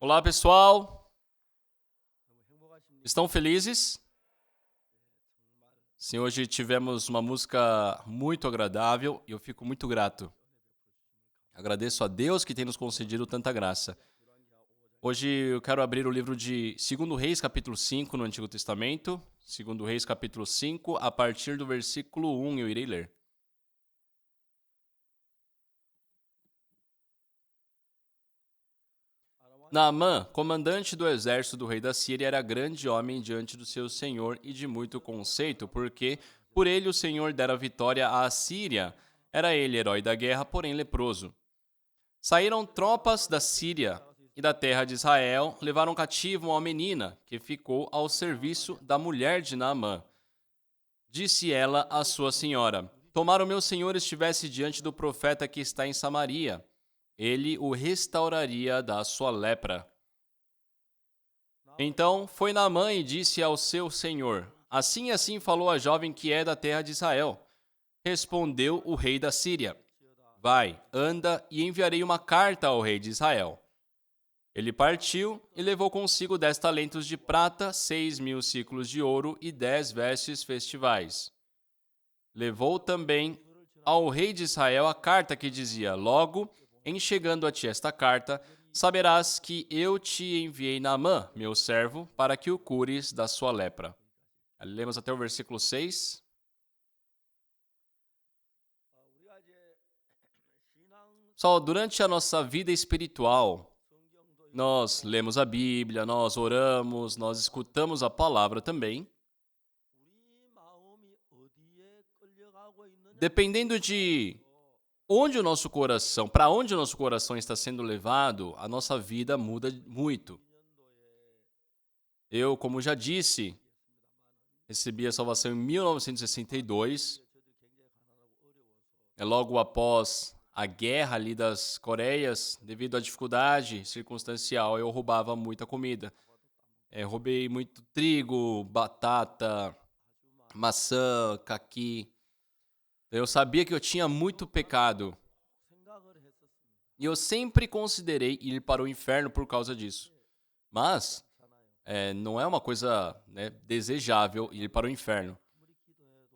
Olá, pessoal. Estão felizes? Sim, hoje tivemos uma música muito agradável e eu fico muito grato. Agradeço a Deus que tem nos concedido tanta graça. Hoje eu quero abrir o livro de 2 Reis, capítulo 5, no Antigo Testamento. 2 Reis, capítulo 5, a partir do versículo 1 eu irei ler. Naamã, comandante do exército do rei da Síria, era grande homem diante do seu senhor e de muito conceito, porque por ele o Senhor dera vitória à Síria. Era ele herói da guerra, porém leproso. Saíram tropas da Síria e da terra de Israel, levaram cativo uma menina, que ficou ao serviço da mulher de Naamã. Disse ela à sua senhora: Tomara o meu senhor estivesse diante do profeta que está em Samaria. Ele o restauraria da sua lepra. Então foi Naamã e disse ao seu senhor: Assim e assim falou a jovem que é da terra de Israel. Respondeu o rei da Síria: Vai, anda e enviarei uma carta ao rei de Israel. Ele partiu e levou consigo 10 talentos de prata, 6.000 ciclos de ouro e 10 vestes festivais. Levou também ao rei de Israel a carta que dizia: Logo, em chegando a ti esta carta, saberás que eu te enviei Naamã, meu servo, para que o cures da sua lepra. Lemos até o versículo 6. Só durante a nossa vida espiritual, nós lemos a Bíblia, nós oramos, nós escutamos a palavra também. Dependendo de onde o nosso coração, para onde o nosso coração está sendo levado, a nossa vida muda muito. Eu, como já disse, recebi a salvação em 1962. Logo após a guerra ali das Coreias, devido à dificuldade circunstancial, eu roubava muita comida. Roubei muito trigo, batata, maçã, caqui. Eu sabia que eu tinha muito pecado. E eu sempre considerei ir para o inferno por causa disso. Mas não é uma coisa desejável ir para o inferno.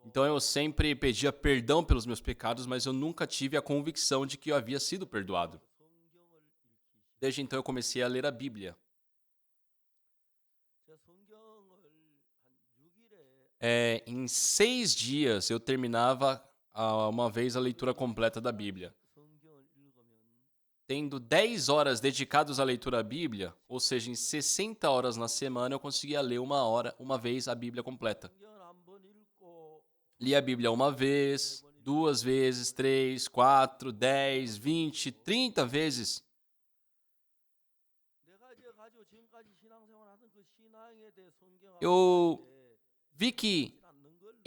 Então eu sempre pedia perdão pelos meus pecados, mas eu nunca tive a convicção de que eu havia sido perdoado. Desde então eu comecei a ler a Bíblia. Em 6 dias eu terminava uma vez a leitura completa da Bíblia. Tendo 10 horas dedicadas à leitura da Bíblia, ou seja, em 60 horas na semana, eu conseguia ler uma vez a Bíblia completa. Li a Bíblia uma vez, 2 vezes, 3, 4, 10, 20, 30 vezes. Eu vi que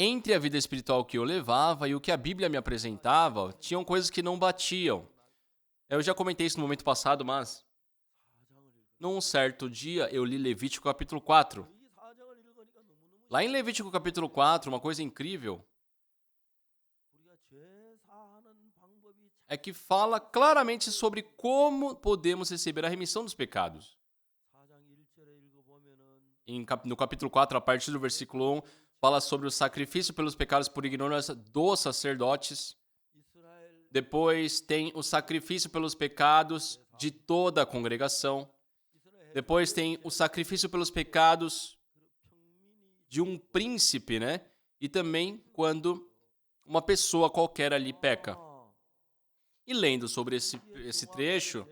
entre a vida espiritual que eu levava e o que a Bíblia me apresentava, tinham coisas que não batiam. Eu já comentei isso no momento passado, mas num certo dia eu li Levítico capítulo 4. Lá em Levítico capítulo 4, uma coisa incrível é que fala claramente sobre como podemos receber a remissão dos pecados. No capítulo 4, a partir do versículo 1, fala sobre o sacrifício pelos pecados por ignorância dos sacerdotes. Depois tem o sacrifício pelos pecados de toda a congregação. Depois tem o sacrifício pelos pecados de um príncipe, E também quando uma pessoa qualquer ali peca. E lendo sobre esse trecho,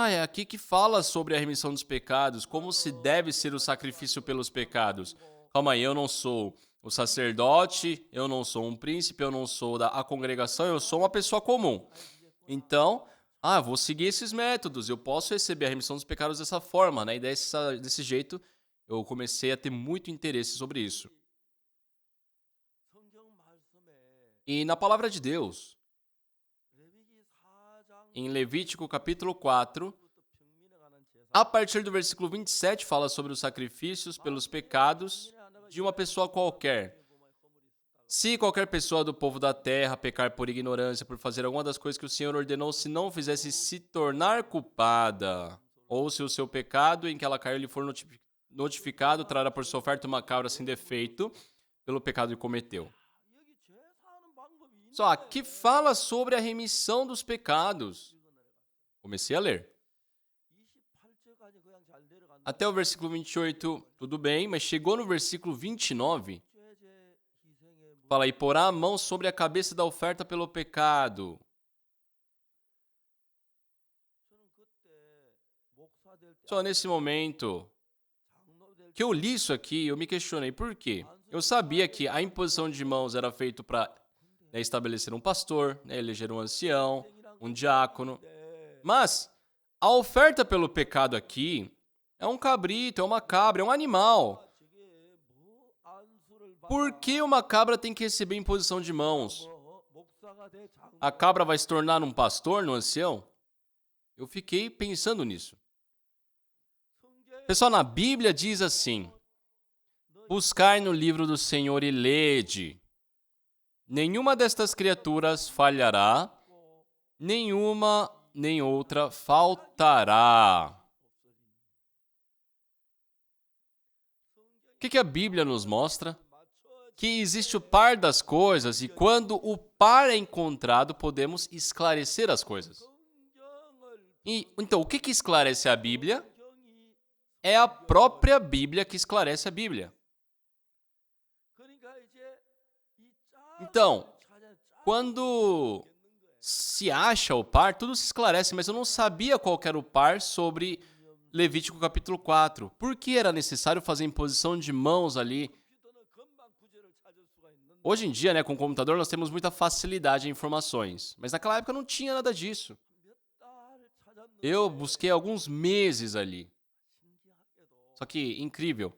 é aqui que fala sobre a remissão dos pecados, como se deve ser o sacrifício pelos pecados. Calma aí, eu não sou o sacerdote, eu não sou um príncipe, eu não sou da congregação, eu sou uma pessoa comum. Então, vou seguir esses métodos, eu posso receber a remissão dos pecados dessa forma, E desse jeito, eu comecei a ter muito interesse sobre isso. E na palavra de Deus, em Levítico capítulo 4, a partir do versículo 27, fala sobre os sacrifícios pelos pecados de uma pessoa qualquer. Se qualquer pessoa do povo da terra pecar por ignorância, por fazer alguma das coisas que o Senhor ordenou, se não fizesse se tornar culpada, ou se o seu pecado em que ela caiu lhe for notificado, trará por sua oferta uma cabra sem defeito, pelo pecado que cometeu. Só aqui fala sobre a remissão dos pecados. Comecei a ler. Até o versículo 28, tudo bem, mas chegou no versículo 29, fala aí, porá a mão sobre a cabeça da oferta pelo pecado. Só nesse momento que eu li isso aqui, eu me questionei por quê. Eu sabia que a imposição de mãos era feita para estabelecer um pastor, eleger um ancião, um diácono. Mas a oferta pelo pecado aqui é um cabrito, é uma cabra, é um animal. Por que uma cabra tem que receber imposição de mãos? A cabra vai se tornar um pastor, um ancião? Eu fiquei pensando nisso. Pessoal, na Bíblia diz assim: buscai no livro do Senhor e lede. Nenhuma destas criaturas falhará, nenhuma nem outra faltará. O que a Bíblia nos mostra? Que existe o par das coisas e quando o par é encontrado, podemos esclarecer as coisas. Então, o que esclarece a Bíblia? É a própria Bíblia que esclarece a Bíblia. Então, quando se acha o par, tudo se esclarece, mas eu não sabia qual era o par sobre Levítico capítulo 4. Por que era necessário fazer imposição de mãos ali? Hoje em dia, com o computador, nós temos muita facilidade em informações, mas naquela época não tinha nada disso. Eu busquei alguns meses ali. Só que, incrível,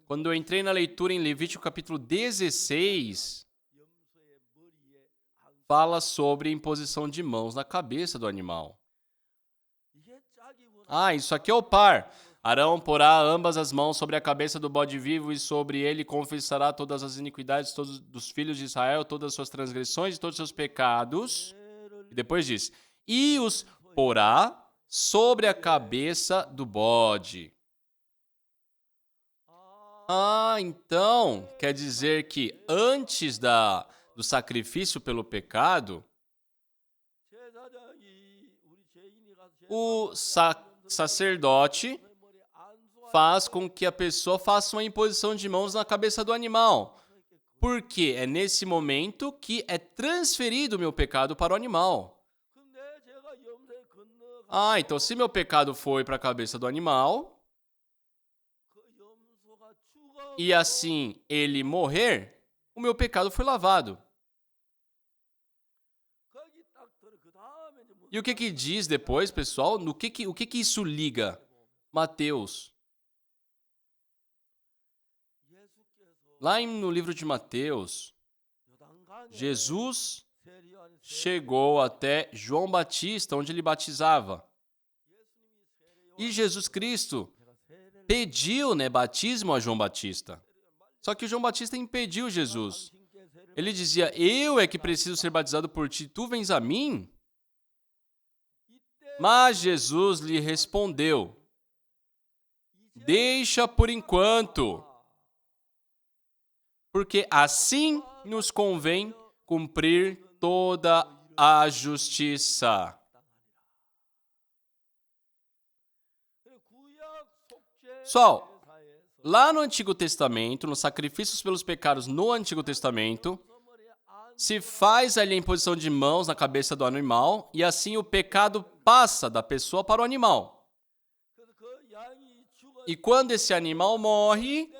quando eu entrei na leitura em Levítico capítulo 16, fala sobre imposição de mãos na cabeça do animal. Isso aqui é o par. Arão porá ambas as mãos sobre a cabeça do bode vivo e sobre ele confessará todas as iniquidades dos filhos de Israel, todas as suas transgressões e todos os seus pecados. E depois diz, e os porá sobre a cabeça do bode. Então, quer dizer que antes do sacrifício pelo pecado, o sacerdote faz com que a pessoa faça uma imposição de mãos na cabeça do animal. Porque é nesse momento que é transferido o meu pecado para o animal. Então se meu pecado foi para a cabeça do animal, e assim ele morrer, o meu pecado foi lavado. E o que diz depois, pessoal? O que isso liga? Mateus. Lá no livro de Mateus, Jesus chegou até João Batista, onde ele batizava. E Jesus Cristo pediu, batismo a João Batista. Só que o João Batista impediu Jesus. Ele dizia, eu é que preciso ser batizado por ti, tu vens a mim? Mas Jesus lhe respondeu, deixa por enquanto, porque assim nos convém cumprir toda a justiça. Pessoal, lá no Antigo Testamento, nos sacrifícios pelos pecados no Antigo Testamento, se faz ali a imposição de mãos na cabeça do animal e assim o pecado passa da pessoa para o animal. E quando esse animal morre,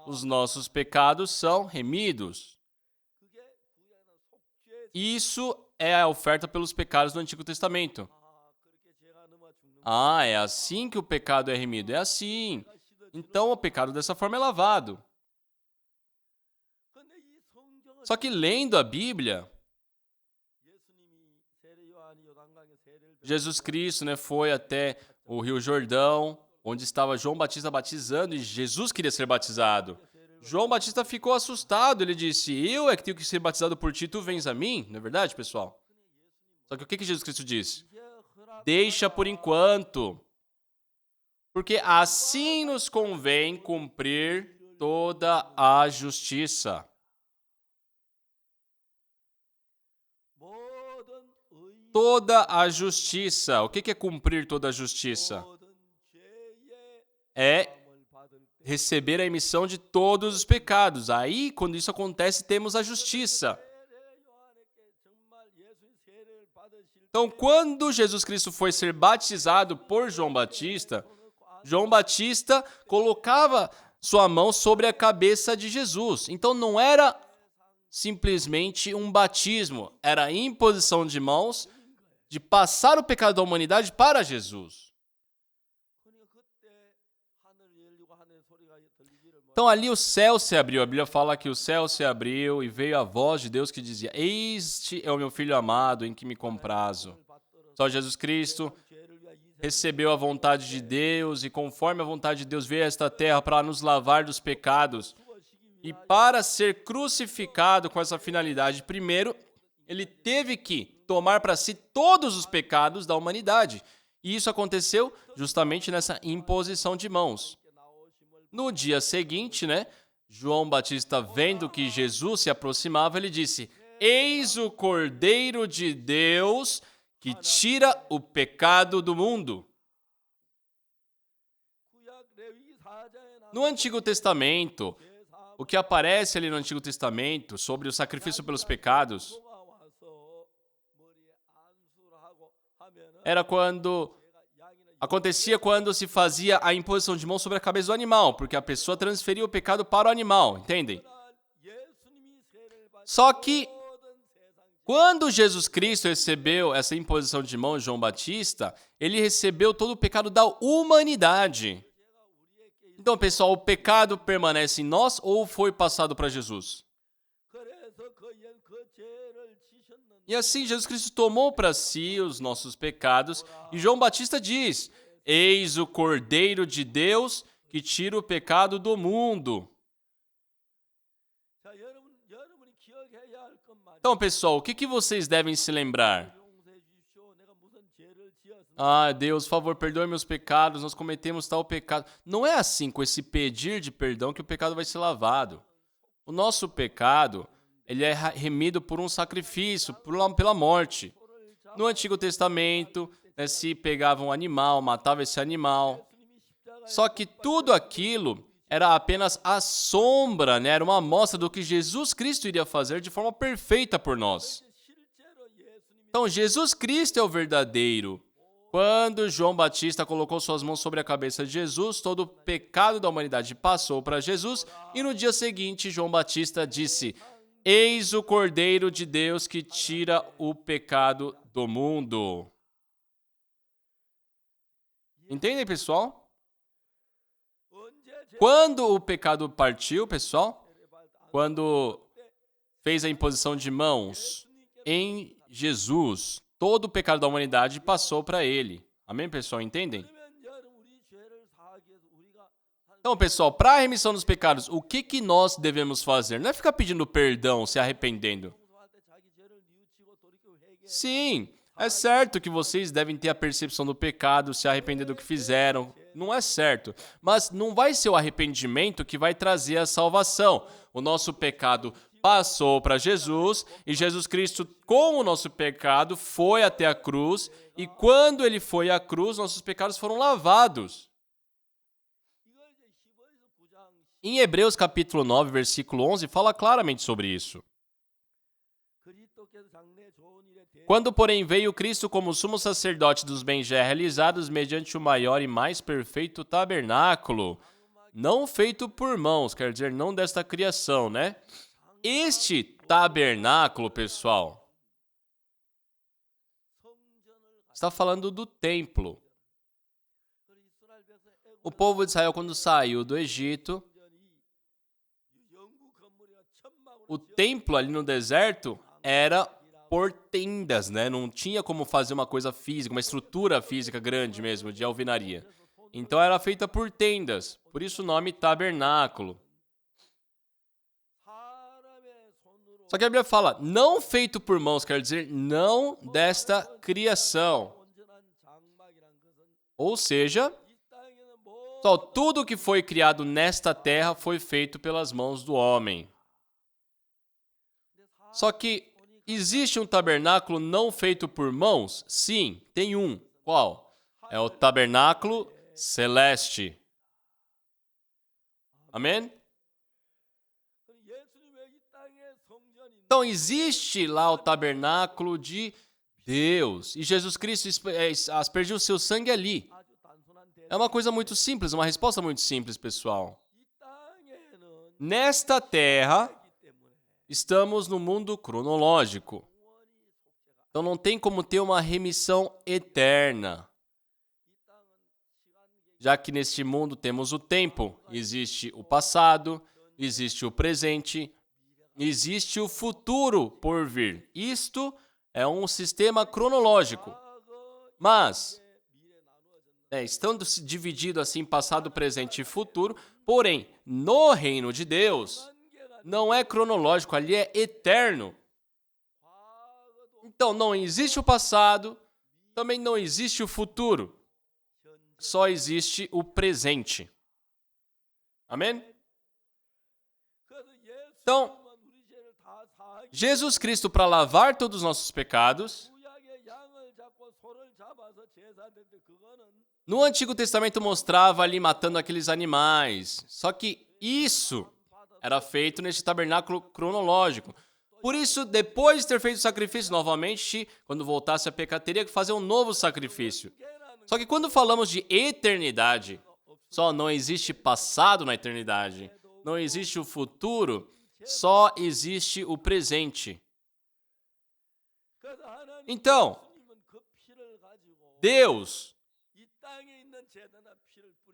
os nossos pecados são remidos. Isso é a oferta pelos pecados do Antigo Testamento. É assim que o pecado é remido. É assim. Então, o pecado dessa forma é lavado. Só que lendo a Bíblia, Jesus Cristo foi até o Rio Jordão, onde estava João Batista batizando e Jesus queria ser batizado. João Batista ficou assustado, ele disse, eu é que tenho que ser batizado por ti, tu vens a mim? Não é verdade, pessoal? Só que o que Jesus Cristo disse? Deixa por enquanto, porque assim nos convém cumprir toda a justiça. Toda a justiça. O que é cumprir toda a justiça? É receber a emissão de todos os pecados. Aí, quando isso acontece, temos a justiça. Então, quando Jesus Cristo foi ser batizado por João Batista colocava sua mão sobre a cabeça de Jesus. Então, não era simplesmente um batismo, era a imposição de mãos de passar o pecado da humanidade para Jesus. Então ali o céu se abriu, a Bíblia fala que o céu se abriu e veio a voz de Deus que dizia, este é o meu filho amado em que me comprazo. Só Jesus Cristo recebeu a vontade de Deus e conforme a vontade de Deus veio a esta terra para nos lavar dos pecados. E para ser crucificado com essa finalidade, primeiro, ele teve que tomar para si todos os pecados da humanidade. E isso aconteceu justamente nessa imposição de mãos. No dia seguinte, João Batista, vendo que Jesus se aproximava, ele disse, eis o Cordeiro de Deus que tira o pecado do mundo. No Antigo Testamento, o que aparece ali no Antigo Testamento sobre o sacrifício pelos pecados acontecia quando se fazia a imposição de mão sobre a cabeça do animal, porque a pessoa transferia o pecado para o animal, entendem? Só que, quando Jesus Cristo recebeu essa imposição de mão de João Batista, ele recebeu todo o pecado da humanidade. Então, pessoal, o pecado permanece em nós ou foi passado para Jesus? E assim, Jesus Cristo tomou para si os nossos pecados e João Batista diz, eis o Cordeiro de Deus que tira o pecado do mundo. Então, pessoal, o que vocês devem se lembrar? Ah, Deus, por favor, perdoe meus pecados, nós cometemos tal pecado. Não é assim, com esse pedir de perdão, que o pecado vai ser lavado. O nosso pecado, ele é remido por um sacrifício, pela morte. No Antigo Testamento, se pegava um animal, matava esse animal. Só que tudo aquilo era apenas a sombra, era uma amostra do que Jesus Cristo iria fazer de forma perfeita por nós. Então, Jesus Cristo é o verdadeiro. Quando João Batista colocou suas mãos sobre a cabeça de Jesus, todo o pecado da humanidade passou para Jesus, e no dia seguinte, João Batista disse, eis o Cordeiro de Deus que tira o pecado do mundo. Entendem, pessoal? Quando o pecado partiu, pessoal, quando fez a imposição de mãos em Jesus, todo o pecado da humanidade passou para ele. Amém, pessoal? Entendem? Então, pessoal, para a remissão dos pecados, o que nós devemos fazer? Não é ficar pedindo perdão, se arrependendo. Sim, é certo que vocês devem ter a percepção do pecado, se arrepender do que fizeram. Não é certo. Mas não vai ser o arrependimento que vai trazer a salvação. O nosso pecado passou para Jesus e Jesus Cristo, com o nosso pecado, foi até a cruz. E quando ele foi à cruz, nossos pecados foram lavados. Em Hebreus capítulo 9, versículo 11, fala claramente sobre isso. Quando, porém, veio Cristo como sumo sacerdote dos bens já realizados mediante o maior e mais perfeito tabernáculo, não feito por mãos, quer dizer, não desta criação, Este tabernáculo, pessoal, está falando do templo. O povo de Israel, quando saiu do Egito, o templo ali no deserto era por tendas, Não tinha como fazer uma coisa física, uma estrutura física grande mesmo, de alvenaria. Então era feita por tendas, por isso o nome tabernáculo. Só que a Bíblia fala, não feito por mãos, quer dizer, não desta criação. Ou seja, só tudo que foi criado nesta terra foi feito pelas mãos do homem. Só que existe um tabernáculo não feito por mãos? Sim, tem um. Qual? É o tabernáculo celeste. Amém? Então existe lá o tabernáculo de Deus. E Jesus Cristo aspergiu o seu sangue ali. É uma coisa muito simples, uma resposta muito simples, pessoal. Nesta terra, estamos no mundo cronológico. Então não tem como ter uma remissão eterna. Já que neste mundo temos o tempo, existe o passado, existe o presente, existe o futuro por vir. Isto é um sistema cronológico. Mas, estando dividido assim, passado, presente e futuro, porém, no reino de Deus, não é cronológico, ali é eterno. Então, não existe o passado, também não existe o futuro. Só existe o presente. Amém? Então, Jesus Cristo, para lavar todos os nossos pecados, no Antigo Testamento mostrava ali matando aqueles animais. Só que isso era feito nesse tabernáculo cronológico. Por isso, depois de ter feito o sacrifício novamente, quando voltasse a pecar, teria que fazer um novo sacrifício. Só que quando falamos de eternidade, só não existe passado na eternidade, não existe o futuro, só existe o presente. Então, Deus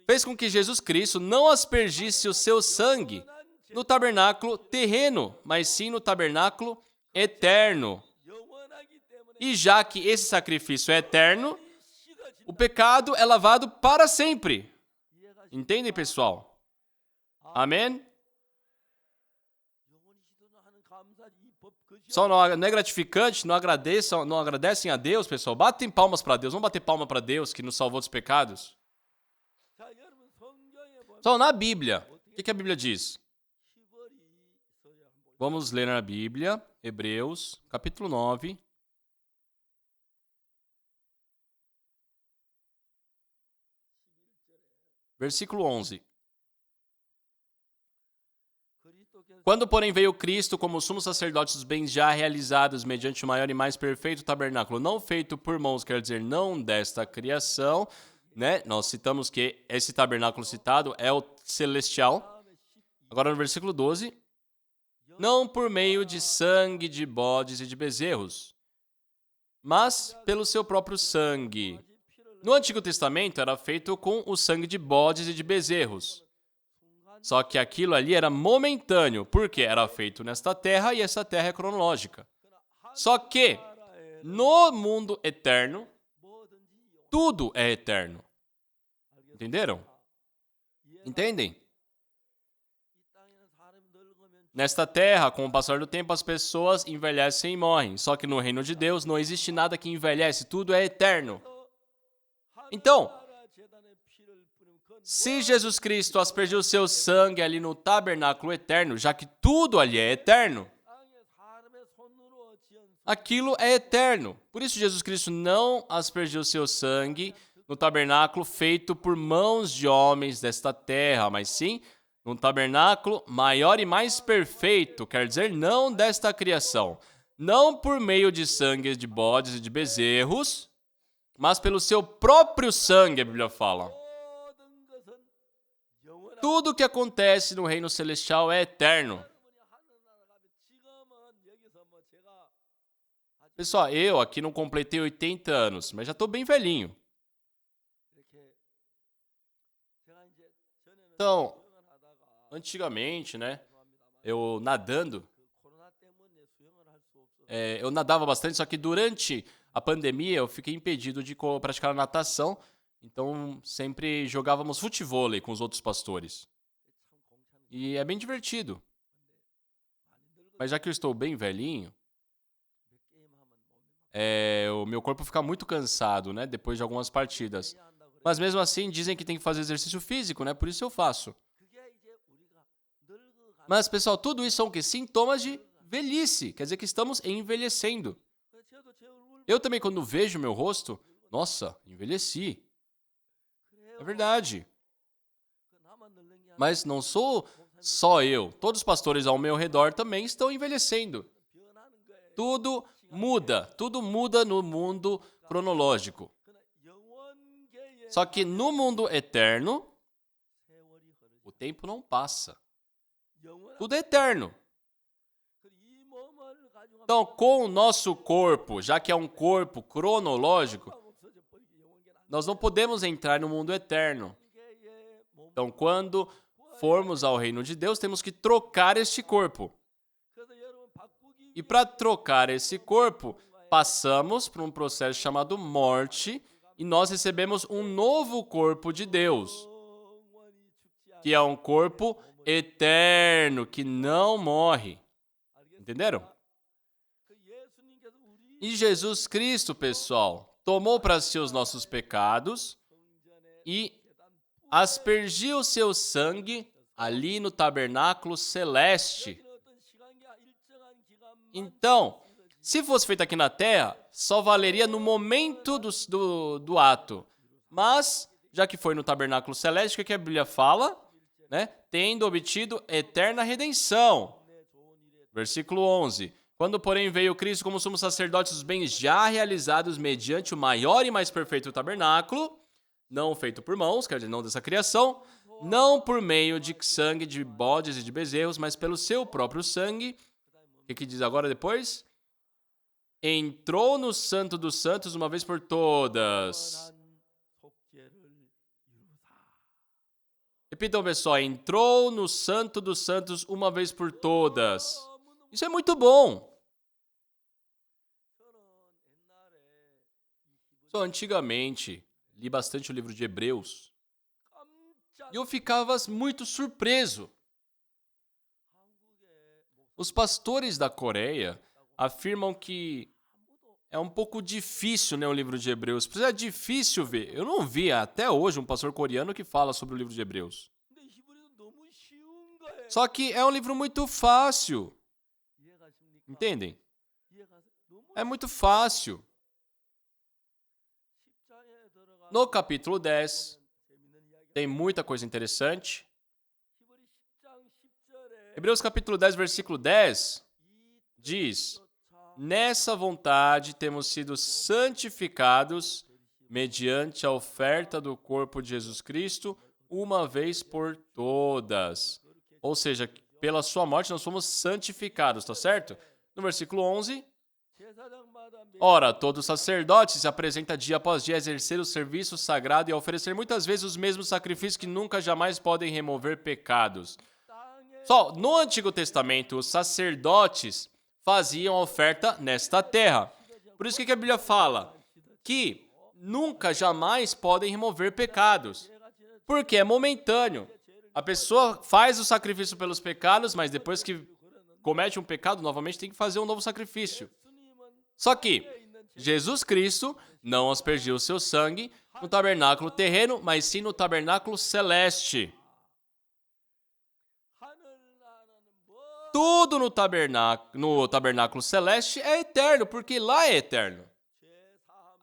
fez com que Jesus Cristo não aspergisse o seu sangue no tabernáculo terreno, mas sim no tabernáculo eterno. E já que esse sacrifício é eterno, o pecado é lavado para sempre. Entendem, pessoal? Amém? Só não é gratificante, não agradecem a Deus, pessoal. Batem palmas para Deus. Vamos bater palma para Deus que nos salvou dos pecados. Só na Bíblia. O que a Bíblia diz? Vamos ler na Bíblia, Hebreus, capítulo 9. Versículo 11. Quando, porém, veio Cristo como sumo sacerdote dos bens já realizados mediante o maior e mais perfeito tabernáculo, não feito por mãos, quer dizer, não desta criação, né? Nós citamos que esse tabernáculo citado é o celestial. Agora no versículo 12. Não por meio de sangue de bodes e de bezerros, mas pelo seu próprio sangue. No Antigo Testamento era feito com o sangue de bodes e de bezerros. Só que aquilo ali era momentâneo, porque era feito nesta terra e essa terra é cronológica. Só que no mundo eterno, tudo é eterno. Entenderam? Entendem? Nesta terra, com o passar do tempo, as pessoas envelhecem e morrem. Só que no reino de Deus não existe nada que envelhece, tudo é eterno. Então, se Jesus Cristo aspergiu o seu sangue ali no tabernáculo eterno, já que tudo ali é eterno, aquilo é eterno. Por isso Jesus Cristo não aspergiu o seu sangue no tabernáculo feito por mãos de homens desta terra, mas sim num tabernáculo maior e mais perfeito, quer dizer, não desta criação. Não por meio de sangue de bodes e de bezerros, mas pelo seu próprio sangue, a Bíblia fala. Tudo o que acontece no reino celestial é eterno. Pessoal, eu aqui não completei 80 anos, mas já estou bem velhinho. Então, antigamente, né, eu nadando, eu nadava bastante, só que durante a pandemia eu fiquei impedido de praticar natação Então, sempre jogávamos futevôlei com os outros pastores. E é bem divertido. Mas já que eu estou bem velhinho, o meu corpo fica muito cansado, né? Depois de algumas partidas. Mas mesmo assim, dizem que tem que fazer exercício físico, né? Por isso eu faço. Mas, pessoal, tudo isso são o quê? Sintomas de velhice. Quer dizer que estamos envelhecendo. Eu também, quando vejo meu rosto, nossa, envelheci. É verdade. Mas não sou só eu. Todos os pastores ao meu redor também estão envelhecendo. Tudo muda no mundo cronológico. Só que no mundo eterno, o tempo não passa. Tudo é eterno. Então, com o nosso corpo, já que é um corpo cronológico, nós não podemos entrar no mundo eterno. Então, quando formos ao reino de Deus, temos que trocar este corpo. E para trocar esse corpo, passamos por um processo chamado morte e nós recebemos um novo corpo de Deus, que é um corpo eterno, que não morre. Entenderam? E Jesus Cristo, pessoal, tomou para si os nossos pecados e aspergiu seu sangue ali no tabernáculo celeste. Então, se fosse feito aqui na terra, só valeria no momento do ato. Mas, já que foi no tabernáculo celeste, o que a Bíblia fala? Né? Tendo obtido eterna redenção. Versículo 11. Quando, porém, veio Cristo como sumo sacerdote dos bens já realizados mediante o maior e mais perfeito tabernáculo, não feito por mãos, quer dizer, não dessa criação, não por meio de sangue de bodes e de bezerros, mas pelo seu próprio sangue. O que diz agora depois? Entrou no Santo dos Santos uma vez por todas. Repitam, pessoal. Entrou no Santo dos Santos uma vez por todas. Isso é muito bom. Antigamente, li bastante o livro de Hebreus. E eu ficava muito surpreso. Os pastores da Coreia afirmam que é um pouco difícil, né, o livro de Hebreus. É difícil ver. Eu não vi até hoje um pastor coreano que fala sobre o livro de Hebreus. Só que é um livro muito fácil. Entendem? É muito fácil. No capítulo 10, tem muita coisa interessante. Hebreus capítulo 10, versículo 10, diz: nessa vontade temos sido santificados mediante a oferta do corpo de Jesus Cristo, uma vez por todas. Ou seja, pela sua morte nós fomos santificados, tá certo? No versículo 11, ora, todo sacerdote se apresenta dia após dia a exercer o serviço sagrado e a oferecer muitas vezes os mesmos sacrifícios que nunca jamais podem remover pecados. Só no Antigo Testamento, os sacerdotes faziam oferta nesta terra. Por isso que a Bíblia fala que nunca, jamais podem remover pecados. Porque é momentâneo. A pessoa faz o sacrifício pelos pecados, mas depois que comete um pecado, novamente tem que fazer um novo sacrifício. Só que Jesus Cristo não aspergiu o seu sangue no tabernáculo terreno, mas sim no tabernáculo celeste. Tudo no tabernáculo celeste é eterno, porque lá é eterno.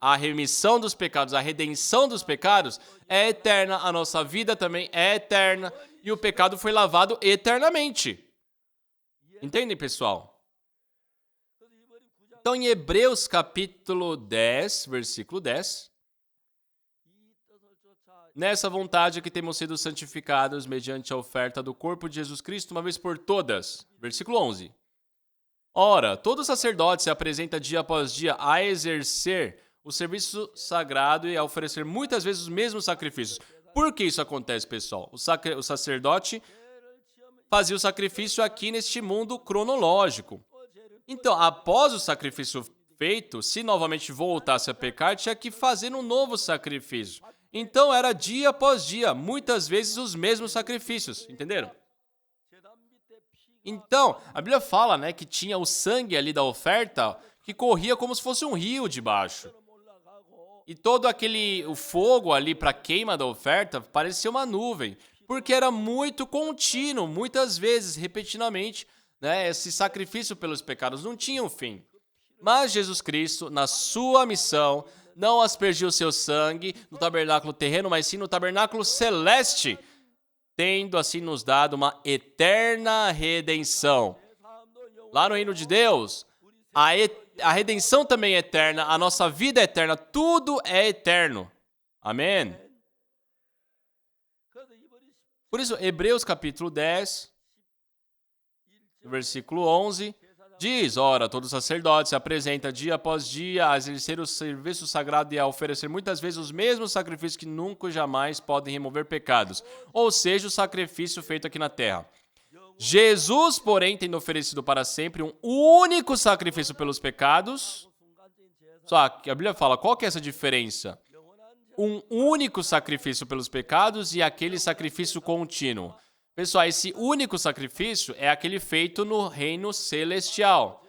A remissão dos pecados, a redenção dos pecados é eterna, a nossa vida também é eterna, e o pecado foi lavado eternamente. Entendem, pessoal? Então, em Hebreus capítulo 10, versículo 10, nessa vontade que temos sido santificados mediante a oferta do corpo de Jesus Cristo uma vez por todas. Versículo 11. Ora, todo sacerdote se apresenta dia após dia a exercer o serviço sagrado e a oferecer muitas vezes os mesmos sacrifícios. Por que isso acontece, pessoal? O sacerdote fazia o sacrifício aqui neste mundo cronológico. Então, após o sacrifício feito, se novamente voltasse a pecar, tinha que fazer um novo sacrifício. Então era dia após dia, muitas vezes os mesmos sacrifícios, entenderam? Então, a Bíblia fala, né, que tinha o sangue ali da oferta que corria como se fosse um rio de baixo. E todo o fogo ali para queima da oferta parecia uma nuvem, porque era muito contínuo, muitas vezes, repetidamente, né, esse sacrifício pelos pecados não tinha um fim. Mas Jesus Cristo, na sua missão, não aspergiu o seu sangue no tabernáculo terreno, mas sim no tabernáculo celeste, tendo assim nos dado uma eterna redenção. Lá no reino de Deus, a redenção também é eterna, a nossa vida é eterna, tudo é eterno. Amém? Por isso, Hebreus capítulo 10, versículo 11, diz: ora, todo sacerdote se apresenta dia após dia a exercer o serviço sagrado e a oferecer muitas vezes os mesmos sacrifícios que nunca e jamais podem remover pecados, ou seja, o sacrifício feito aqui na terra. Jesus, porém, tendo oferecido para sempre um único sacrifício pelos pecados. Só que a Bíblia fala, qual que é essa diferença? Um único sacrifício pelos pecados e aquele sacrifício contínuo. Pessoal, esse único sacrifício é aquele feito no reino celestial.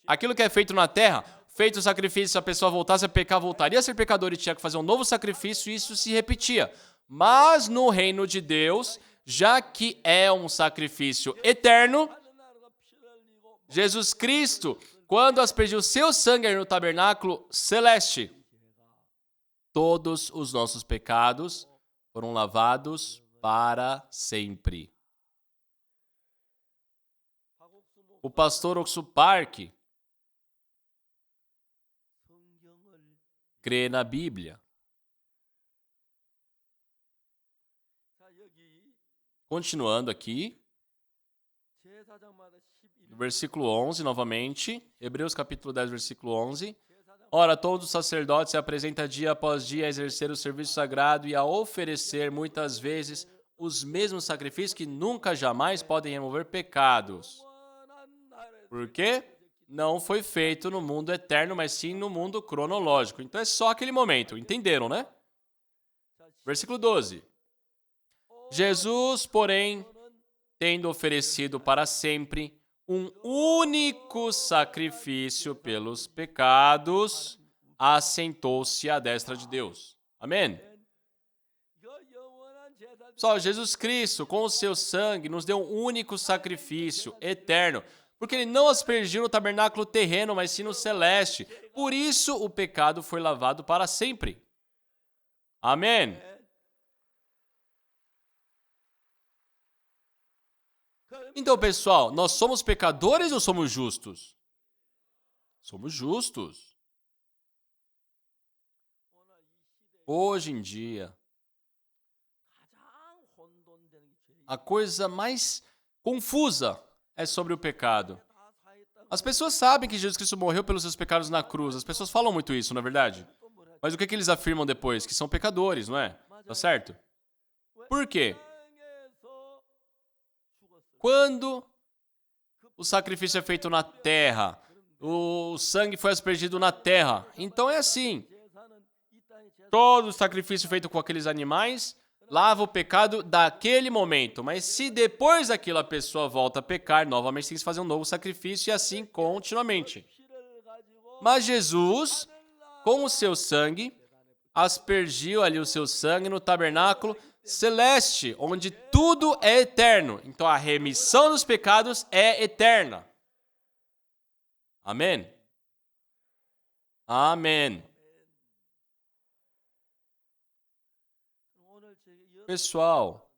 Aquilo que é feito na terra, feito o sacrifício, se a pessoa voltasse a pecar, voltaria a ser pecador e tinha que fazer um novo sacrifício e isso se repetia. Mas no reino de Deus, já que é um sacrifício eterno, Jesus Cristo, quando aspergiu seu sangue no tabernáculo celeste, todos os nossos pecados foram lavados para sempre. O pastor Oksu Park crê na Bíblia. Continuando aqui, no versículo 11, novamente, Hebreus capítulo 10, versículo 11. Ora, todo sacerdote se apresenta dia após dia a exercer o serviço sagrado e a oferecer muitas vezes os mesmos sacrifícios que nunca jamais podem remover pecados. Por quê? Não foi feito no mundo eterno, mas sim no mundo cronológico. Então é só aquele momento, entenderam, né? Versículo 12. Jesus, porém, tendo oferecido para sempre um único sacrifício pelos pecados, assentou-se à destra de Deus. Amém? Só Jesus Cristo, com o seu sangue, nos deu um único sacrifício eterno, porque ele não aspergiu no tabernáculo terreno, mas sim no celeste. Por isso o pecado foi lavado para sempre. Amém? Então, pessoal, nós somos pecadores ou somos justos? Somos justos. Hoje em dia, a coisa mais confusa é sobre o pecado. As pessoas sabem que Jesus Cristo morreu pelos seus pecados na cruz. As pessoas falam muito isso, não é verdade? Mas o que eles afirmam depois? Que são pecadores, não é? Tá certo? Por quê? Quando o sacrifício é feito na terra, o sangue foi aspergido na terra. Então é assim. Todo sacrifício feito com aqueles animais lava o pecado daquele momento. Mas se depois daquilo a pessoa volta a pecar, novamente tem que fazer um novo sacrifício e assim continuamente. Mas Jesus, com o seu sangue, aspergiu ali o seu sangue no tabernáculo celeste, onde tudo é eterno. Então a remissão dos pecados é eterna. Amém? Amém. Pessoal,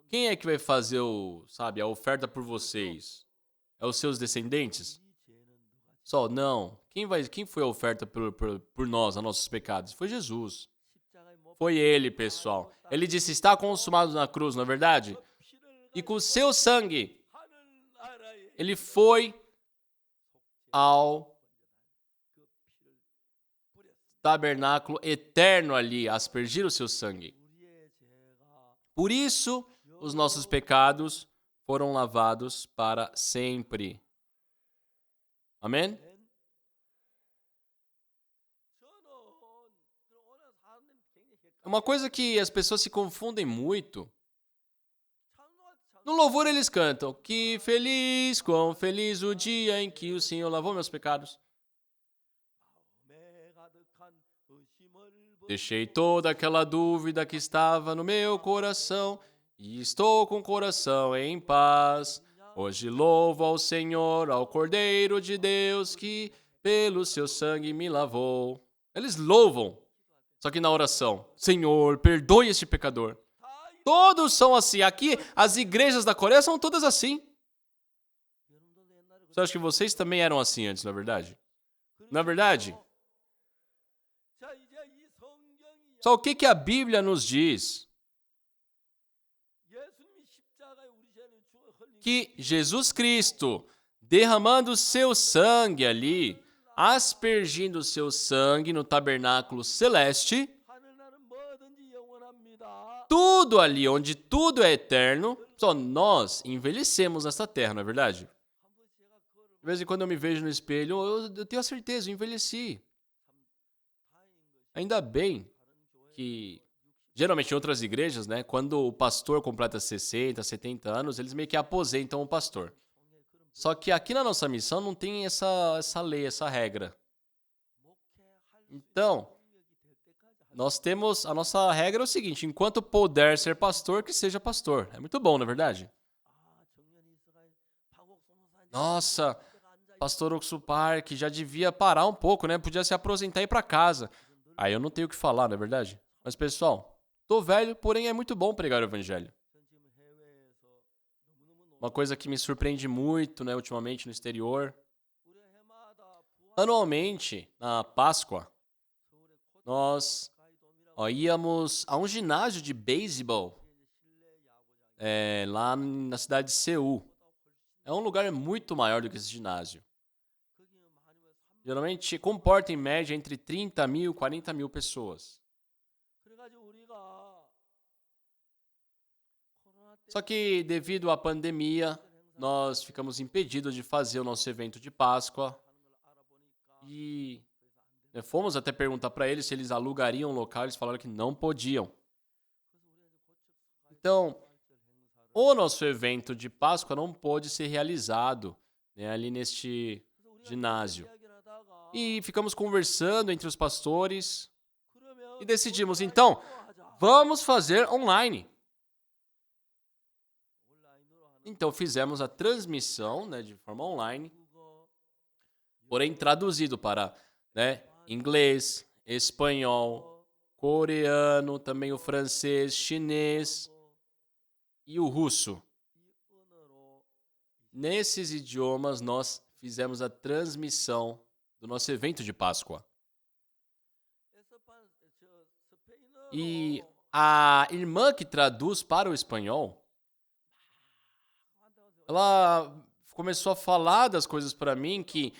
quem é que vai fazer a oferta por vocês? É os seus descendentes? Só, não. Quem foi a oferta por nós, a nossos pecados? Foi Jesus. Foi ele, pessoal. Ele disse, está consumado na cruz, não é verdade? E com o seu sangue, ele foi ao tabernáculo eterno ali, aspergir o seu sangue. Por isso, os nossos pecados foram lavados para sempre. Amém? Uma coisa que as pessoas se confundem muito. No louvor eles cantam: que feliz, quão feliz o dia em que o Senhor lavou meus pecados. Deixei toda aquela dúvida que estava no meu coração e estou com o coração em paz. Hoje louvo ao Senhor, ao Cordeiro de Deus que pelo seu sangue me lavou. Eles louvam, só que na oração: Senhor, perdoe este pecador. Todos são assim. Aqui, as igrejas da Coreia são todas assim. Você acha que vocês também eram assim antes, na verdade? Na verdade, só o que a Bíblia nos diz? Que Jesus Cristo, derramando o seu sangue ali, aspergindo o seu sangue no tabernáculo celeste, tudo ali, onde tudo é eterno, só nós envelhecemos nesta terra, não é verdade? De vez em quando eu me vejo no espelho, eu tenho a certeza, eu envelheci. Ainda bem que, geralmente em outras igrejas, né, quando o pastor completa 60, 70 anos, eles meio que aposentam o pastor. Só que aqui na nossa missão não tem essa lei, essa regra. Então, nós temos, a nossa regra é o seguinte: enquanto puder ser pastor, que seja pastor. É muito bom, não é verdade? Nossa, pastor Oxo Park já devia parar um pouco, né? Podia se aposentar e ir para casa. Aí eu não tenho o que falar, não é verdade? Mas pessoal, tô velho, porém é muito bom pregar o evangelho. Uma coisa que me surpreende muito, né, ultimamente no exterior. Anualmente, na Páscoa, nós íamos a um ginásio de beisebol lá na cidade de Seul. É um lugar muito maior do que esse ginásio. Geralmente comporta em média entre 30 mil e 40 mil pessoas. Só que devido à pandemia, nós ficamos impedidos de fazer o nosso evento de Páscoa. E fomos até perguntar para eles se eles alugariam o local, eles falaram que não podiam. Então, o nosso evento de Páscoa não pôde ser realizado, né, ali neste ginásio. E ficamos conversando entre os pastores e decidimos, então, vamos fazer online. Então fizemos a transmissão, né, de forma online, porém traduzido para, né, inglês, espanhol, coreano, também o francês, chinês e o russo. Nesses idiomas nós fizemos a transmissão do nosso evento de Páscoa. E a irmã que traduz para o espanhol, ela começou a falar das coisas para mim que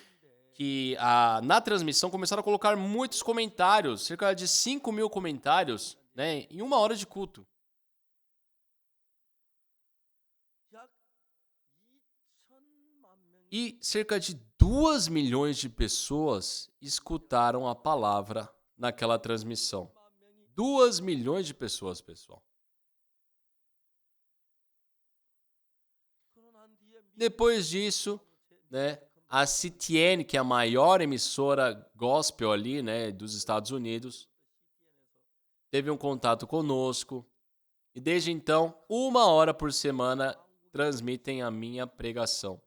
na transmissão começaram a colocar muitos comentários, cerca de 5 mil comentários, né, em 1 hora de culto. E cerca de 2 milhões de pessoas escutaram a palavra naquela transmissão. 2 milhões de pessoas, pessoal. Depois disso, né, a CTN, que é a maior emissora gospel ali, né, dos Estados Unidos, teve um contato conosco e desde então, 1 hora por semana, transmitem a minha pregação.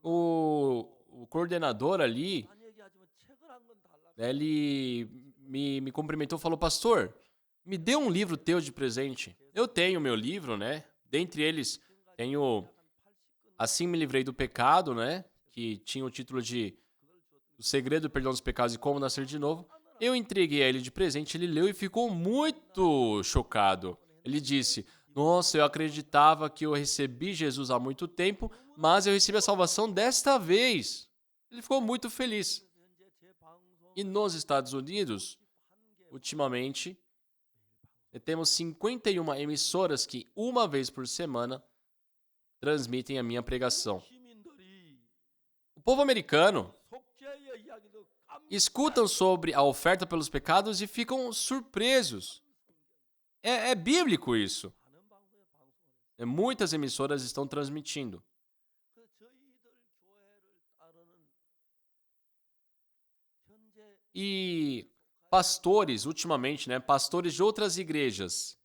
O coordenador ali, ele me cumprimentou e falou: pastor, me dê um livro teu de presente. Eu tenho meu livro, né? Dentre eles, tenho Assim Me Livrei do Pecado, né? Que tinha o título de O Segredo do Perdão dos Pecados e Como Nascer de Novo. Eu entreguei a ele de presente, ele leu e ficou muito chocado. Ele disse: nossa, eu acreditava que eu recebi Jesus há muito tempo, mas eu recebi a salvação desta vez. Ele ficou muito feliz. E nos Estados Unidos, ultimamente, temos 51 emissoras que, 1 vez por semana, transmitem a minha pregação. O povo americano escutam sobre a oferta pelos pecados e ficam surpresos. É bíblico isso. Muitas emissoras estão transmitindo. E pastores, ultimamente, pastores de outras igrejas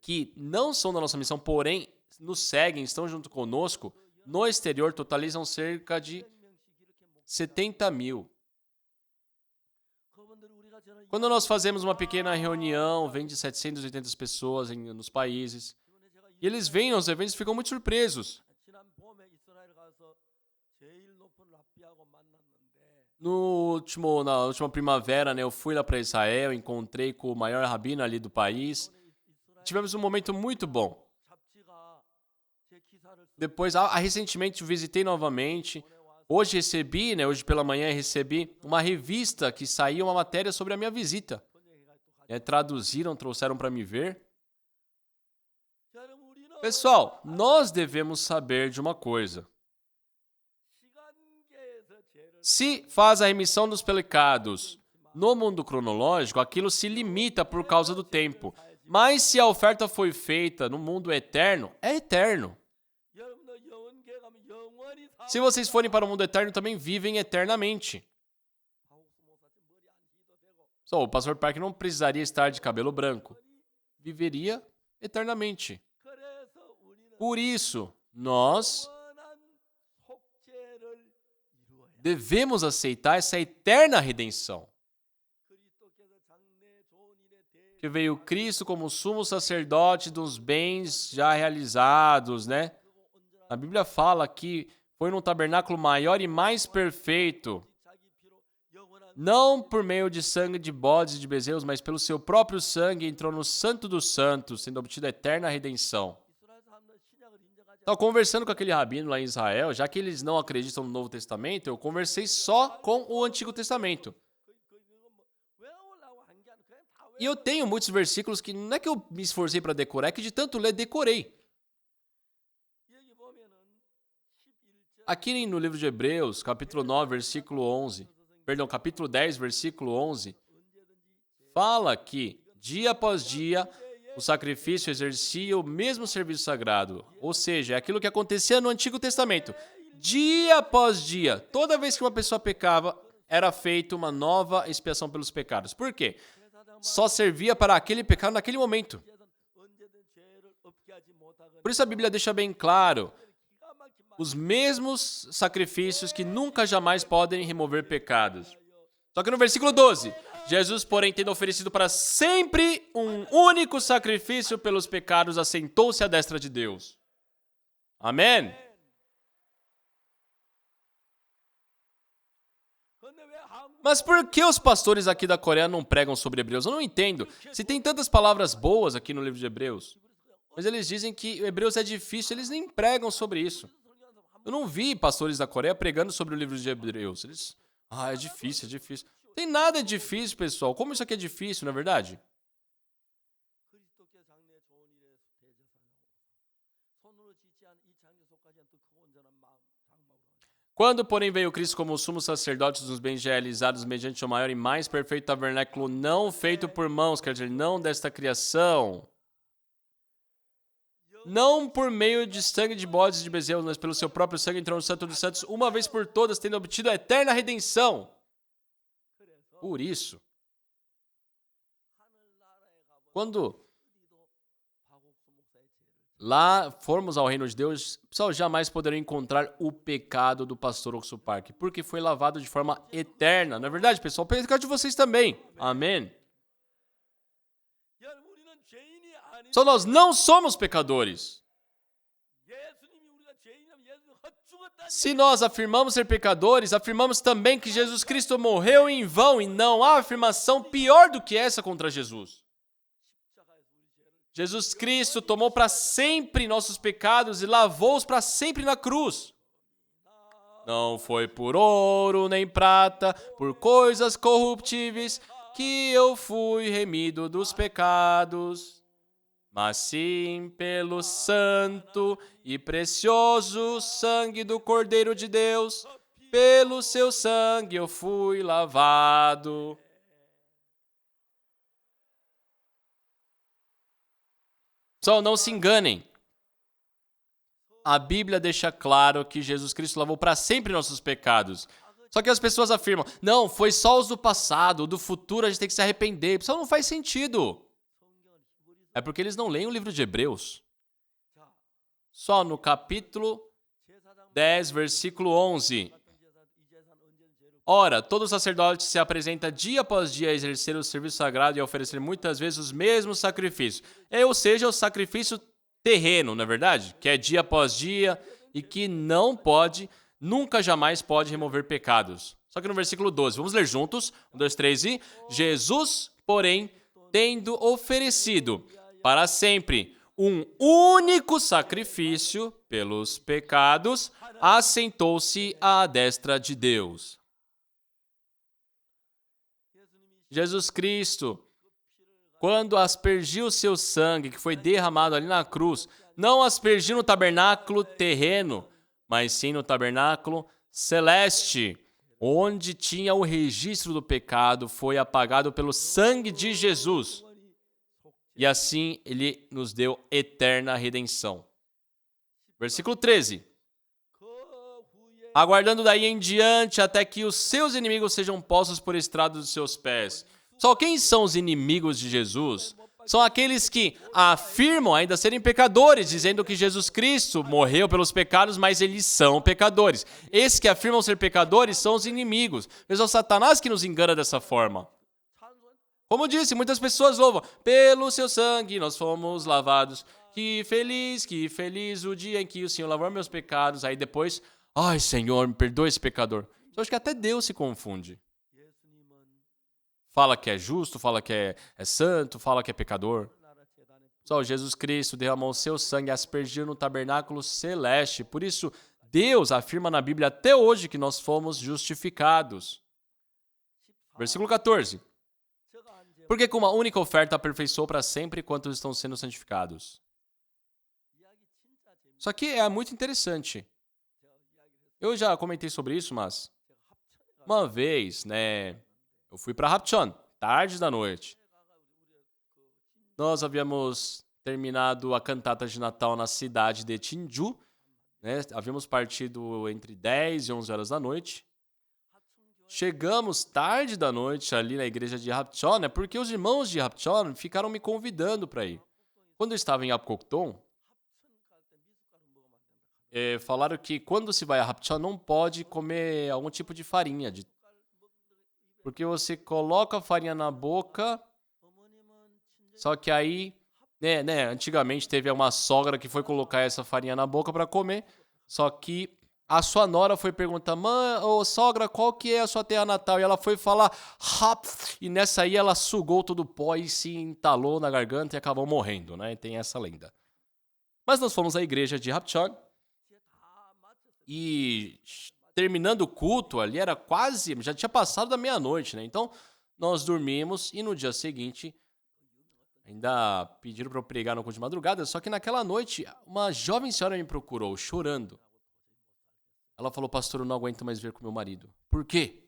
que não são da nossa missão, porém nos seguem, estão junto conosco, no exterior totalizam cerca de 70 mil. Quando nós fazemos uma pequena reunião, vem de 780 pessoas nos países, e eles vêm aos eventos e ficam muito surpresos. Na última primavera, eu fui lá para Israel, encontrei com o maior rabino ali do país. Tivemos um momento muito bom. Depois, recentemente, visitei novamente. Hoje hoje pela manhã recebi uma revista que saiu uma matéria sobre a minha visita. Traduziram, trouxeram para me ver. Pessoal, nós devemos saber de uma coisa. Se faz a remissão dos pecados no mundo cronológico, aquilo se limita por causa do tempo. Mas se a oferta foi feita no mundo eterno, é eterno. Se vocês forem para o mundo eterno, também vivem eternamente. O pastor Park não precisaria estar de cabelo branco. Viveria eternamente. Por isso, nós devemos aceitar essa eterna redenção. Que veio Cristo como sumo sacerdote dos bens já realizados, A Bíblia fala que foi num tabernáculo maior e mais perfeito. Não por meio de sangue de bodes e de bezerros, mas pelo seu próprio sangue entrou no Santo dos Santos, sendo obtida a eterna redenção. Então, conversando com aquele rabino lá em Israel, já que eles não acreditam no Novo Testamento, eu conversei só com o Antigo Testamento. E eu tenho muitos versículos que não é que eu me esforcei para decorar, é que de tanto ler, decorei. Aqui no livro de Hebreus, capítulo 9, versículo 11, capítulo 10, versículo 11, fala que, dia após dia, o sacrifício exercia o mesmo serviço sagrado. Ou seja, é aquilo que acontecia no Antigo Testamento. Dia após dia, toda vez que uma pessoa pecava, era feita uma nova expiação pelos pecados. Por quê? Só servia para aquele pecado naquele momento. Por isso a Bíblia deixa bem claro os mesmos sacrifícios que nunca jamais podem remover pecados. Só que no versículo 12, Jesus, porém, tendo oferecido para sempre um único sacrifício pelos pecados, assentou-se à destra de Deus. Amém? Mas por que os pastores aqui da Coreia não pregam sobre Hebreus? Eu não entendo. Se tem tantas palavras boas aqui no livro de Hebreus, mas eles dizem que Hebreus é difícil, eles nem pregam sobre isso. Eu não vi pastores da Coreia pregando sobre o livro de Hebreus. É difícil, é difícil. Tem nada difícil, pessoal. Como isso aqui é difícil, não é verdade? Quando, porém, veio Cristo como sumo sacerdote dos bens já realizados mediante o maior e mais perfeito tabernáculo não feito por mãos, quer dizer, não desta criação, não por meio de sangue de bodes e de bezerros, mas pelo seu próprio sangue entrou no Santo dos Santos, uma vez por todas, tendo obtido a eterna redenção. Por isso, quando lá formos ao reino de Deus, pessoal, jamais poderão encontrar o pecado do pastor Oxo Park, porque foi lavado de forma eterna. Não é verdade, pessoal? O pecado de vocês também. Amém. Só nós não somos pecadores. Se nós afirmamos ser pecadores, afirmamos também que Jesus Cristo morreu em vão e não há afirmação pior do que essa contra Jesus. Jesus Cristo tomou para sempre nossos pecados e lavou-os para sempre na cruz. Não foi por ouro nem prata, por coisas corruptíveis, que eu fui remido dos pecados, mas sim pelo santo e precioso sangue do Cordeiro de Deus, Pelo seu sangue eu fui lavado. Pessoal, não se enganem. A Bíblia deixa claro que Jesus Cristo lavou para sempre nossos pecados. Só que as pessoas afirmam, não, foi só os do passado, o do futuro a gente tem que se arrepender. Pessoal, não faz sentido. É porque eles não leem o livro de Hebreus. Só no capítulo 10, versículo 11. Ora, todo sacerdote se apresenta dia após dia a exercer o serviço sagrado e a oferecer muitas vezes os mesmos sacrifícios. Ou seja, o sacrifício terreno, não é verdade? Que é dia após dia e que não pode, nunca jamais pode remover pecados. Só que no versículo 12, vamos ler juntos, 1, 2, 3 e... Jesus, porém, tendo oferecido para sempre um único sacrifício pelos pecados, assentou-se à destra de Deus. Jesus Cristo, quando aspergiu o seu sangue, que foi derramado ali na cruz, não aspergiu no tabernáculo terreno, mas sim no tabernáculo celeste, onde tinha o registro do pecado, foi apagado pelo sangue de Jesus. E assim ele nos deu eterna redenção. Versículo 13. Aguardando daí em diante até que os seus inimigos sejam postos por estrado dos seus pés. Só quem são os inimigos de Jesus? São aqueles que afirmam ainda serem pecadores, dizendo que Jesus Cristo morreu pelos pecados, mas eles são pecadores. Esses que afirmam ser pecadores são os inimigos. Mas é o Satanás que nos engana dessa forma. Como disse, muitas pessoas louvam, pelo seu sangue nós fomos lavados. Que feliz o dia em que o Senhor lavou meus pecados. Aí depois, ai Senhor, me perdoa esse pecador. Eu acho que até Deus se confunde. Fala que é justo, fala que é santo, fala que é pecador. Só Jesus Cristo derramou o seu sangue e aspergiu no tabernáculo celeste. Por isso, Deus afirma na Bíblia até hoje que nós fomos justificados. Versículo 14. Porque com uma única oferta aperfeiçoou para sempre quantos estão sendo santificados. Isso aqui é muito interessante. Eu já comentei sobre isso, mas uma vez, eu fui para Hapcheon, tarde da noite. Nós havíamos terminado a cantata de Natal na cidade de Jinju, havíamos partido entre 10 e 11 horas da noite. Chegamos tarde da noite ali na igreja de Hapcheon, porque os irmãos de Hapcheon ficaram me convidando para ir. Quando eu estava em Apgujeong, falaram que quando se vai a Hapcheon não pode comer algum tipo de farinha, porque você coloca a farinha na boca, só que aí, antigamente teve uma sogra que foi colocar essa farinha na boca para comer, só que a sua nora foi perguntar, sogra, qual que é a sua terra natal? E ela foi falar, Hap, e nessa aí ela sugou todo o pó e se entalou na garganta e acabou morrendo, Tem essa lenda. Mas nós fomos à igreja de Hapcheon e terminando o culto ali, era quase, já tinha passado da meia-noite, Então, nós dormimos e no dia seguinte, ainda pediram para eu pregar no culto de madrugada, só que naquela noite, uma jovem senhora me procurou, chorando. Ela falou, pastor, eu não aguento mais ver com meu marido. Por quê?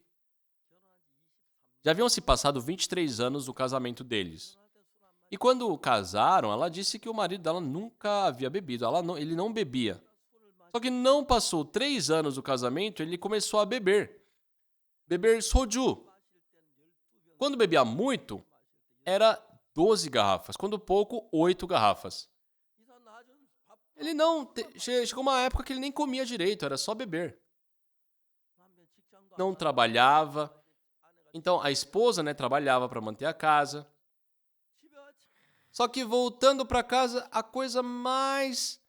Já haviam se passado 23 anos do casamento deles. E quando casaram, ela disse que o marido dela nunca havia bebido, ele não bebia. Só que não passou 3 anos do casamento, ele começou a beber. Beber soju. Quando bebia muito, era 12 garrafas. Quando pouco, 8 garrafas. Ele não... Chegou uma época que ele nem comia direito, era só beber. Não trabalhava. Então, a esposa, trabalhava para manter a casa. Só que voltando para casa, a coisa mais...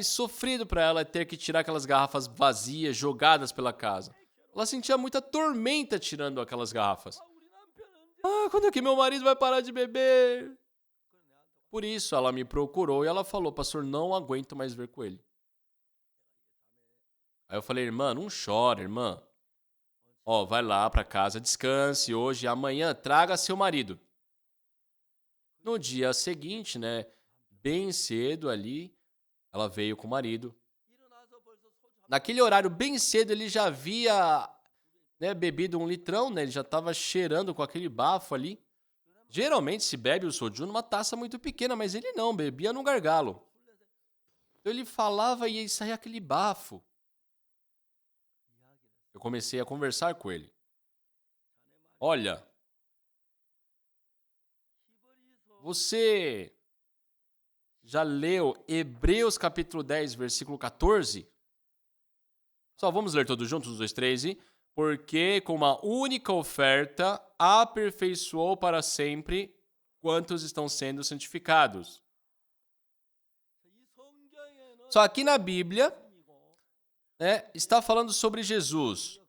sofrido para ela é ter que tirar aquelas garrafas vazias, jogadas pela casa. Ela sentia muita tormenta tirando aquelas garrafas. Quando é que meu marido vai parar de beber? Por isso, ela me procurou e ela falou, pastor, não aguento mais ver com ele. Aí eu falei, irmã, não chora, irmã. Vai lá para casa, descanse hoje, amanhã traga seu marido. No dia seguinte, bem cedo ali, ela veio com o marido. naquele horário bem cedo ele já havia, né, bebido 1 litrão, né? Ele já estava cheirando com aquele bafo ali. Geralmente se bebe o soju numa taça muito pequena, mas ele não, bebia num gargalo. Então ele falava e aí saía aquele bafo. Eu comecei a conversar com ele. Olha, você já leu Hebreus capítulo 10, versículo 14? Só vamos ler todos juntos, 1, 2, 3 e... Porque com uma única oferta aperfeiçoou para sempre quantos estão sendo santificados. Só aqui na Bíblia, né, está falando sobre Jesus.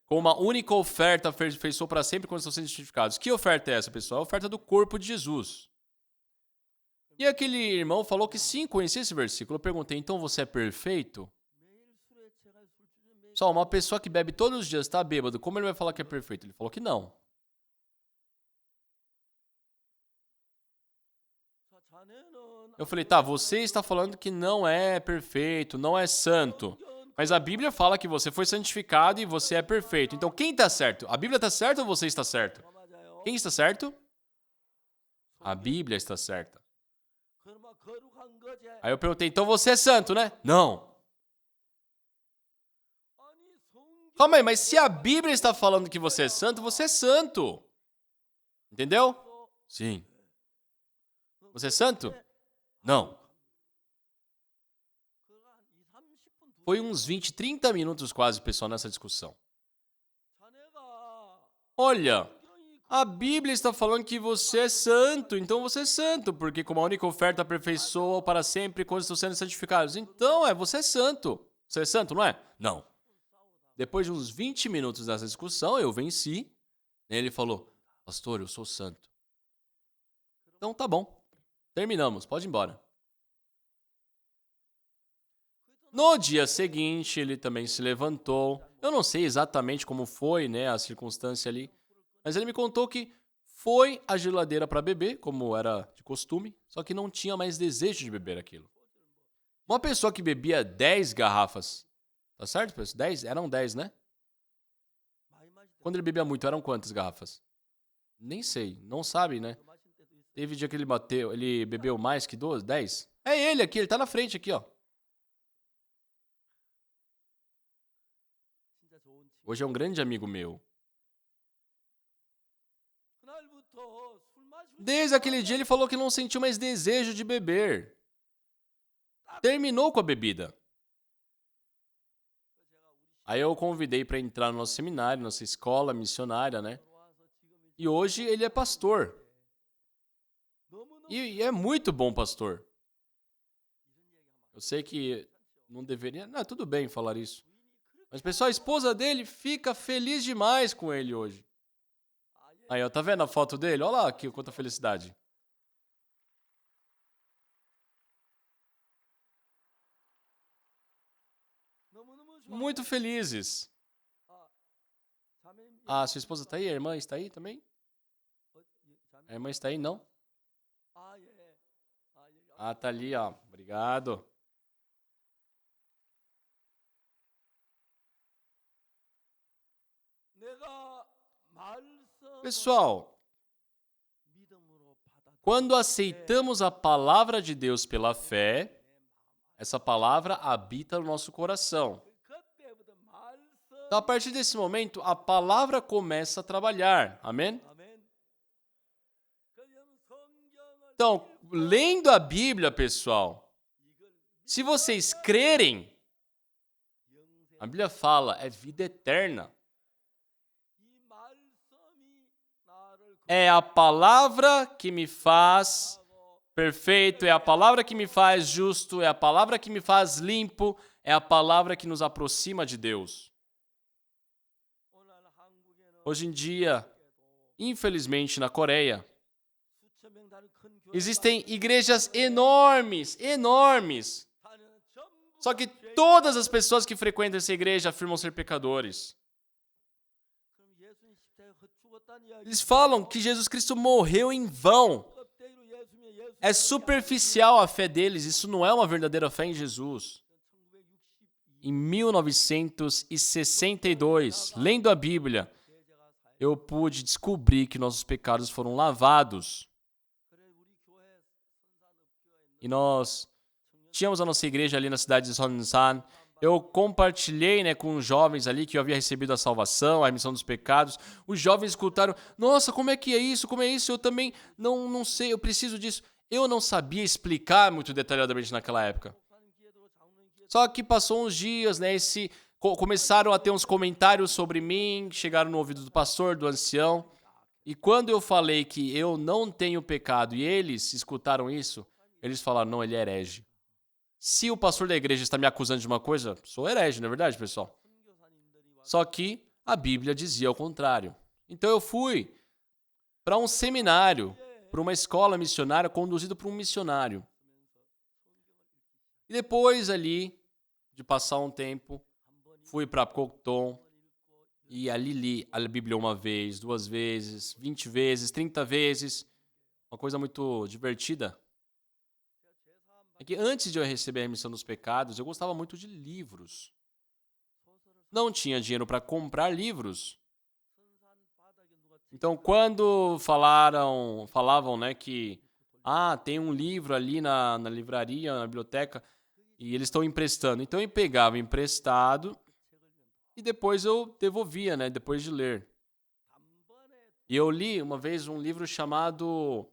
Com uma única oferta aperfeiçoou para sempre quantos estão sendo santificados. Que oferta é essa, pessoal? A oferta do corpo de Jesus. E aquele irmão falou que sim, conhecia esse versículo. Eu perguntei, então você é perfeito? Só uma pessoa que bebe todos os dias, está bêbado, como ele vai falar que é perfeito? Ele falou que não. Eu falei, tá, você está falando que não é perfeito, não é santo. Mas a Bíblia fala que você foi santificado e você é perfeito. Então quem está certo? A Bíblia está certa ou você está certo? Quem está certo? A Bíblia está certa. Aí eu perguntei, então você é santo, né? Não. Calma aí, mas se a Bíblia está falando que você é santo, você é santo. Entendeu? Sim. Você é santo? Não. Foi uns 20, 30 minutos quase, pessoal, nessa discussão. Olha, a Bíblia está falando que você é santo, então você é santo, porque como a única oferta aperfeiçoa para sempre quando estão sendo santificados. Então, você é santo. Você é santo, não é? Não. Depois de uns 20 minutos dessa discussão, eu venci. Ele falou, pastor, eu sou santo. Então tá bom. Terminamos, pode ir embora. No dia seguinte, ele também se levantou. Eu não sei exatamente como foi, né, a circunstância ali. Mas ele me contou que foi à geladeira para beber, como era de costume. Só que não tinha mais desejo de beber aquilo. Uma pessoa que bebia 10 garrafas. Tá certo, pessoal? 10? Eram 10, né? Quando ele bebia muito, eram quantas garrafas? Nem sei, não sabe, né? Teve dia que ele bebeu mais que 12, 10? É ele aqui, ele tá na frente aqui, ó. Hoje é um grande amigo meu. Desde aquele dia ele falou que não sentiu mais desejo de beber. Terminou com a bebida. Aí eu o convidei para entrar no nosso seminário, nossa escola missionária, né? E hoje ele é pastor. E é muito bom pastor. Eu sei que não deveria... Não, tudo bem falar isso. Mas, pessoal, a esposa dele fica feliz demais com ele hoje. Aí, ó, tá vendo a foto dele? Olha lá aqui quanta felicidade. Muito felizes. Ah, sua esposa está aí? A irmã está aí também? A irmã está aí, não? Ah, tá ali, ó. Obrigado. Pessoal, quando aceitamos a palavra de Deus pela fé, essa palavra habita no nosso coração. Então, a partir desse momento, a palavra começa a trabalhar. Amém? Então, lendo a Bíblia, pessoal, se vocês crerem, a Bíblia fala, é vida eterna. É a palavra que me faz perfeito, é a palavra que me faz justo, é a palavra que me faz limpo, é a palavra que nos aproxima de Deus. Hoje em dia, infelizmente na Coreia, existem igrejas enormes, enormes. Só que todas as pessoas que frequentam essa igreja afirmam ser pecadores. Eles falam que Jesus Cristo morreu em vão. É superficial a fé deles, isso não é uma verdadeira fé em Jesus. em 1962, lendo a Bíblia, eu pude descobrir que nossos pecados foram lavados. E nós tínhamos a nossa igreja ali na cidade de Sonsan. Eu compartilhei, né, com os jovens ali que eu havia recebido a salvação, a remissão dos pecados. Os jovens escutaram, nossa, como é que é isso? Como é isso? Eu também não sei, eu preciso disso. Eu não sabia explicar muito detalhadamente naquela época. Só que passou uns dias, né, começaram a ter uns comentários sobre mim, chegaram no ouvido do pastor, do ancião. E quando eu falei que eu não tenho pecado e eles escutaram isso, eles falaram, não, ele é herege. Se o pastor da igreja está me acusando de uma coisa, sou herege, não é verdade, pessoal? Só que a Bíblia dizia o contrário. Então eu fui para um seminário, para uma escola missionária, conduzido por um missionário. E depois ali, de passar um tempo, fui para Cocton e ali li a Bíblia uma vez, 2 vezes, 20 vezes, 30 vezes. Uma coisa muito divertida. É que antes de eu receber a remissão dos pecados, eu gostava muito de livros. Não tinha dinheiro para comprar livros. Então, quando falavam, né, que tem um livro ali na livraria, na biblioteca, e eles estão emprestando. Então, eu pegava emprestado e depois eu devolvia, né, depois de ler. E eu li uma vez um livro chamado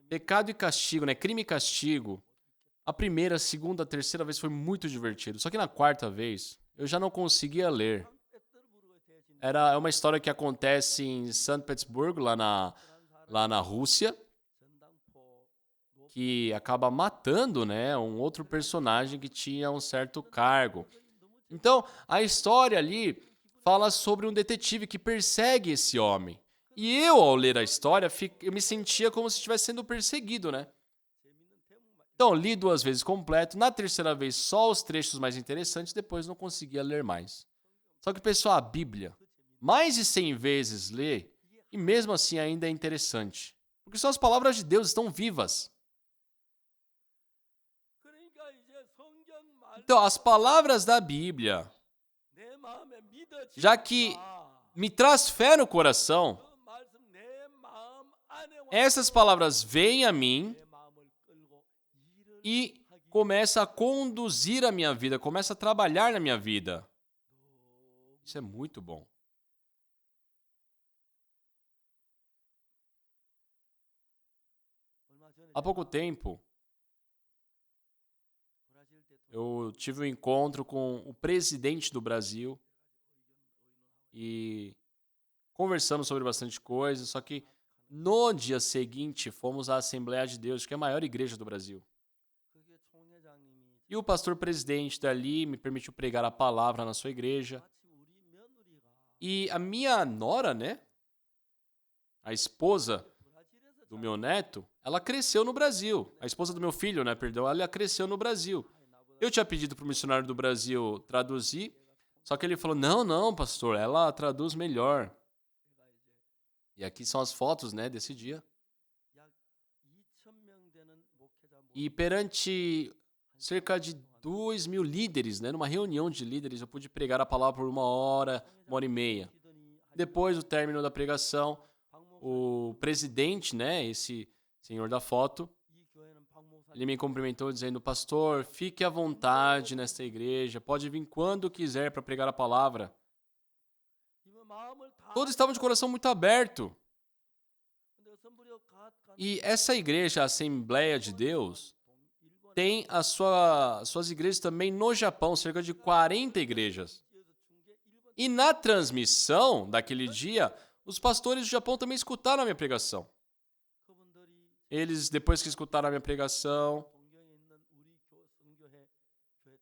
Pecado e Castigo, né, Crime e Castigo. A primeira, a segunda, a terceira vez foi muito divertido. Só que na quarta vez, eu já não conseguia ler. É uma história que acontece em São Petersburgo, lá na Rússia, que acaba matando, né, um outro personagem que tinha um certo cargo. Então, a história ali fala sobre um detetive que persegue esse homem. E eu, ao ler a história, eu me sentia como se estivesse sendo perseguido, né? Então, li 2 vezes completo. Na terceira vez, só os trechos mais interessantes. Depois, não conseguia ler mais. Só que, pessoal, a Bíblia, mais de 100 vezes lê, e mesmo assim ainda é interessante. Porque só as palavras de Deus estão vivas. Então, as palavras da Bíblia, já que me traz fé no coração, essas palavras vêm a mim e começam a conduzir a minha vida, começam a trabalhar na minha vida. Isso é muito bom. Há pouco tempo, eu tive um encontro com o presidente do Brasil e conversamos sobre bastante coisa, só que no dia seguinte fomos à Assembleia de Deus, que é a maior igreja do Brasil. E o pastor presidente dali me permitiu pregar a palavra na sua igreja. E a minha nora, né, a esposa do meu neto, ela cresceu no Brasil. A esposa do meu filho, né, perdão, ela cresceu no Brasil. Eu tinha pedido para o missionário do Brasil traduzir, só que ele falou, não, pastor, ela traduz melhor. E aqui são as fotos, né, desse dia. E perante cerca de 2.000 líderes, né, numa reunião de líderes, eu pude pregar a palavra por 1 hora, 1h30. Depois do término da pregação, o presidente, né, esse senhor da foto, ele me cumprimentou dizendo, pastor, fique à vontade nesta igreja, pode vir quando quiser para pregar a palavra. Todos estavam de coração muito aberto. E essa igreja, a Assembleia de Deus, tem suas igrejas também no Japão, cerca de 40 igrejas. E na transmissão daquele dia, os pastores do Japão também escutaram a minha pregação. Eles, depois que escutaram a minha pregação,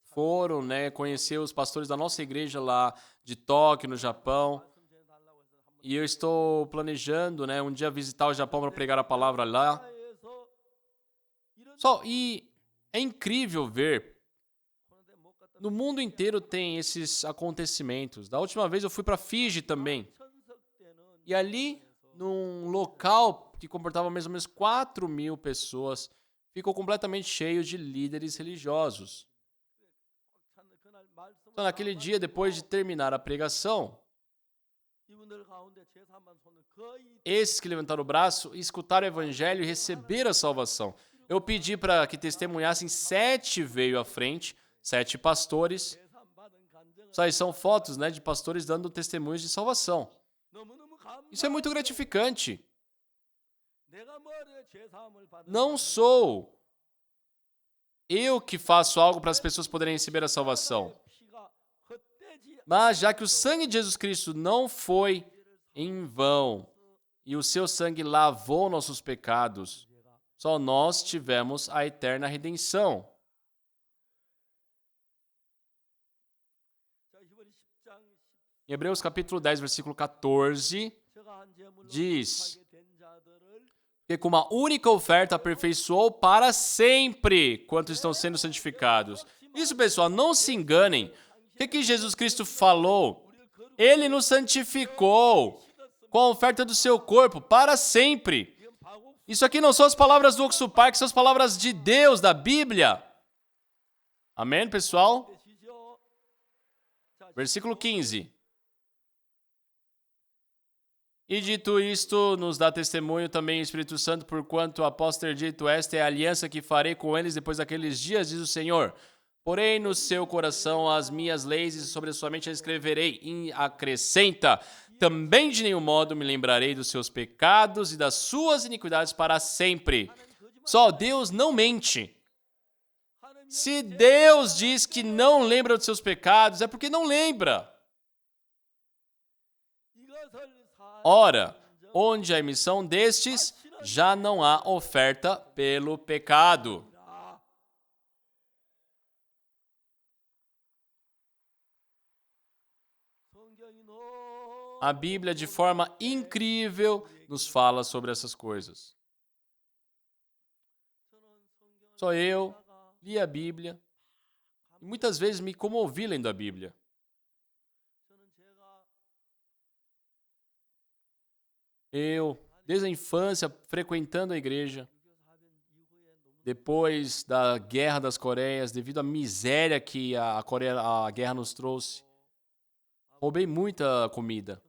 foram, né, conhecer os pastores da nossa igreja lá de Tóquio, no Japão. E eu estou planejando, né, um dia visitar o Japão para pregar a palavra lá. E é incrível ver. No mundo inteiro tem esses acontecimentos. Da última vez eu fui para Fiji também. E ali, num local que comportava mais ou menos 4.000 pessoas, ficou completamente cheio de líderes religiosos. Então, naquele dia, depois de terminar a pregação, esses que levantaram o braço, escutaram o evangelho e receberam a salvação. Eu pedi para que testemunhassem, 7 veio à frente, 7 pastores. Isso aí são fotos, né, de pastores dando testemunhos de salvação. Isso é muito gratificante. Não sou eu que faço algo para as pessoas poderem receber a salvação. Mas já que o sangue de Jesus Cristo não foi em vão e o seu sangue lavou nossos pecados, só nós tivemos a eterna redenção. Em Hebreus capítulo 10, versículo 14, diz que com uma única oferta aperfeiçoou para sempre quantos estão sendo santificados. Isso, pessoal, não se enganem. O que Jesus Cristo falou? Ele nos santificou com a oferta do seu corpo para sempre. Isso aqui não são as palavras do Oxo Park, são as palavras de Deus, da Bíblia. Amém, pessoal? Versículo 15. E dito isto, nos dá testemunho também o Espírito Santo, porquanto após ter dito, esta é a aliança que farei com eles depois daqueles dias, diz o Senhor. Porém no seu coração as minhas leis e sobre a sua mente as escreverei. E acrescenta, também de nenhum modo me lembrarei dos seus pecados e das suas iniquidades para sempre. Só Deus não mente. Se Deus diz que não lembra dos seus pecados, é porque não lembra. Ora, onde há emissão destes, já não há oferta pelo pecado. A Bíblia, de forma incrível, nos fala sobre essas coisas. Só eu li a Bíblia e muitas vezes me comovi lendo a Bíblia. Eu, desde a infância, frequentando a igreja, depois da Guerra das Coreias, devido à miséria que a guerra nos trouxe, roubei muita comida.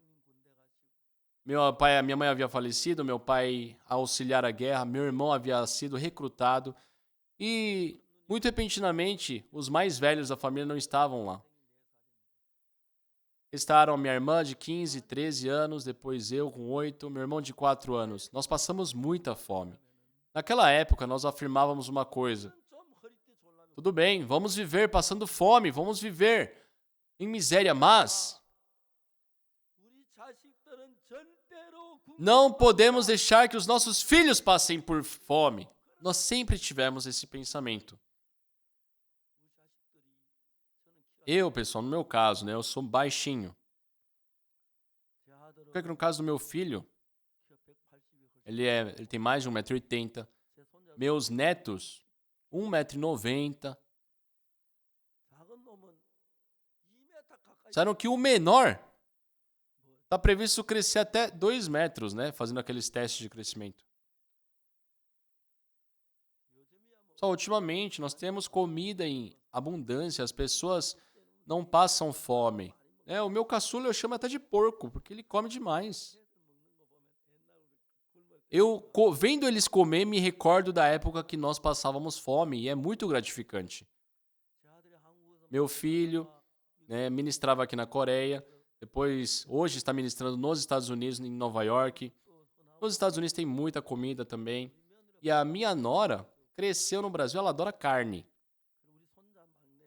Minha mãe havia falecido, meu pai auxiliar a guerra, meu irmão havia sido recrutado e, muito repentinamente, os mais velhos da família não estavam lá. Estaram minha irmã de 15, 13 anos, depois eu com 8, meu irmão de 4 anos. Nós passamos muita fome. Naquela época, nós afirmávamos uma coisa. Tudo bem, vamos viver passando fome, vamos viver em miséria, mas não podemos deixar que os nossos filhos passem por fome. Nós sempre tivemos esse pensamento. Eu, pessoal, no meu caso, né, eu sou baixinho. Porque no caso do meu filho, ele tem mais de 1,80 m. Meus netos, 1,90 m. Disseram que o menor está previsto crescer até 2 metros, né? Fazendo aqueles testes de crescimento. Só ultimamente nós temos comida em abundância, as pessoas não passam fome. O meu caçula eu chamo até de porco, porque ele come demais. Eu, vendo eles comer, me recordo da época que nós passávamos fome, e é muito gratificante. Meu filho, né, ministrava aqui na Coreia, depois, hoje está ministrando nos Estados Unidos, em Nova York. Nos Estados Unidos tem muita comida também. E a minha nora cresceu no Brasil, ela adora carne.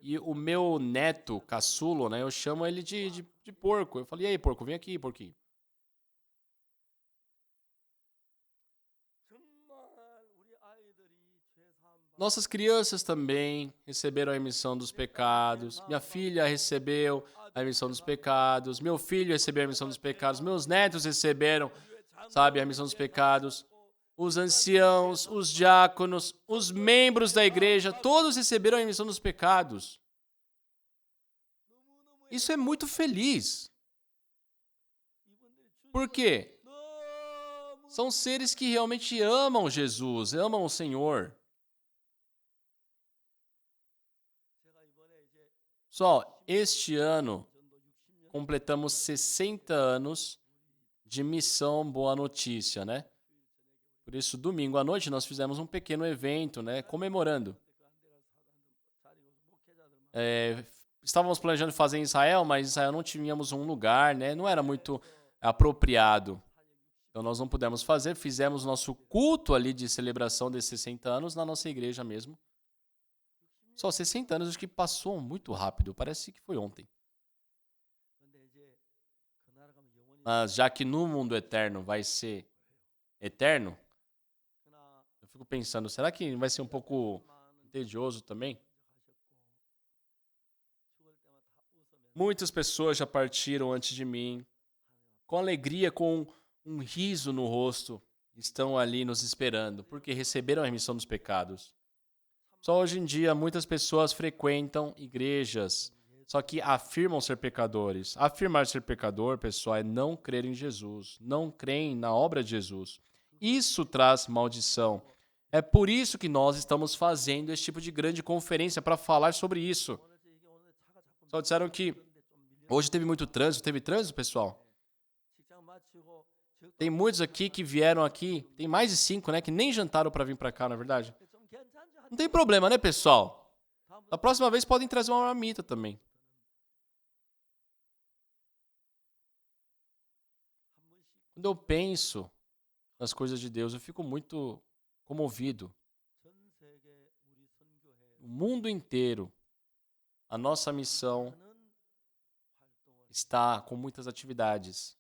E o meu neto, caçulo, né, eu chamo ele de porco. Eu falei, e aí, porco, vem aqui, porquinho. Nossas crianças também receberam a remissão dos pecados. Minha filha recebeu a remissão dos pecados. Meu filho recebeu a remissão dos pecados. Meus netos receberam, a remissão dos pecados. Os anciãos, os diáconos, os membros da igreja, todos receberam a remissão dos pecados. Isso é muito feliz. Por quê? São seres que realmente amam Jesus, amam o Senhor. Pessoal, este ano completamos 60 anos de Missão Boa Notícia, né? Por isso, domingo à noite, nós fizemos um pequeno evento, né? Comemorando. Estávamos planejando fazer em Israel, mas em Israel não tínhamos um lugar, né? Não era muito apropriado. Então nós não pudemos fazer, fizemos nosso culto ali de celebração desses 60 anos na nossa igreja mesmo. Só 60 anos, acho que passou muito rápido, parece que foi ontem. Mas já que no mundo eterno vai ser eterno, eu fico pensando, será que vai ser um pouco tedioso também? Muitas pessoas já partiram antes de mim, com alegria, com um riso no rosto, estão ali nos esperando, porque receberam a remissão dos pecados. Só hoje em dia, muitas pessoas frequentam igrejas, só que afirmam ser pecadores. Afirmar ser pecador, pessoal, é não crer em Jesus, não creem na obra de Jesus. Isso traz maldição. É por isso que nós estamos fazendo esse tipo de grande conferência para falar sobre isso. Só disseram que hoje teve muito trânsito. Teve trânsito, pessoal? Tem muitos aqui que vieram aqui, tem mais de 5, né, que nem jantaram para vir para cá, na verdade. Não tem problema, né, pessoal? Da próxima vez podem trazer uma marmita também. Quando eu penso nas coisas de Deus, eu fico muito comovido. O mundo inteiro, a nossa missão está com muitas atividades.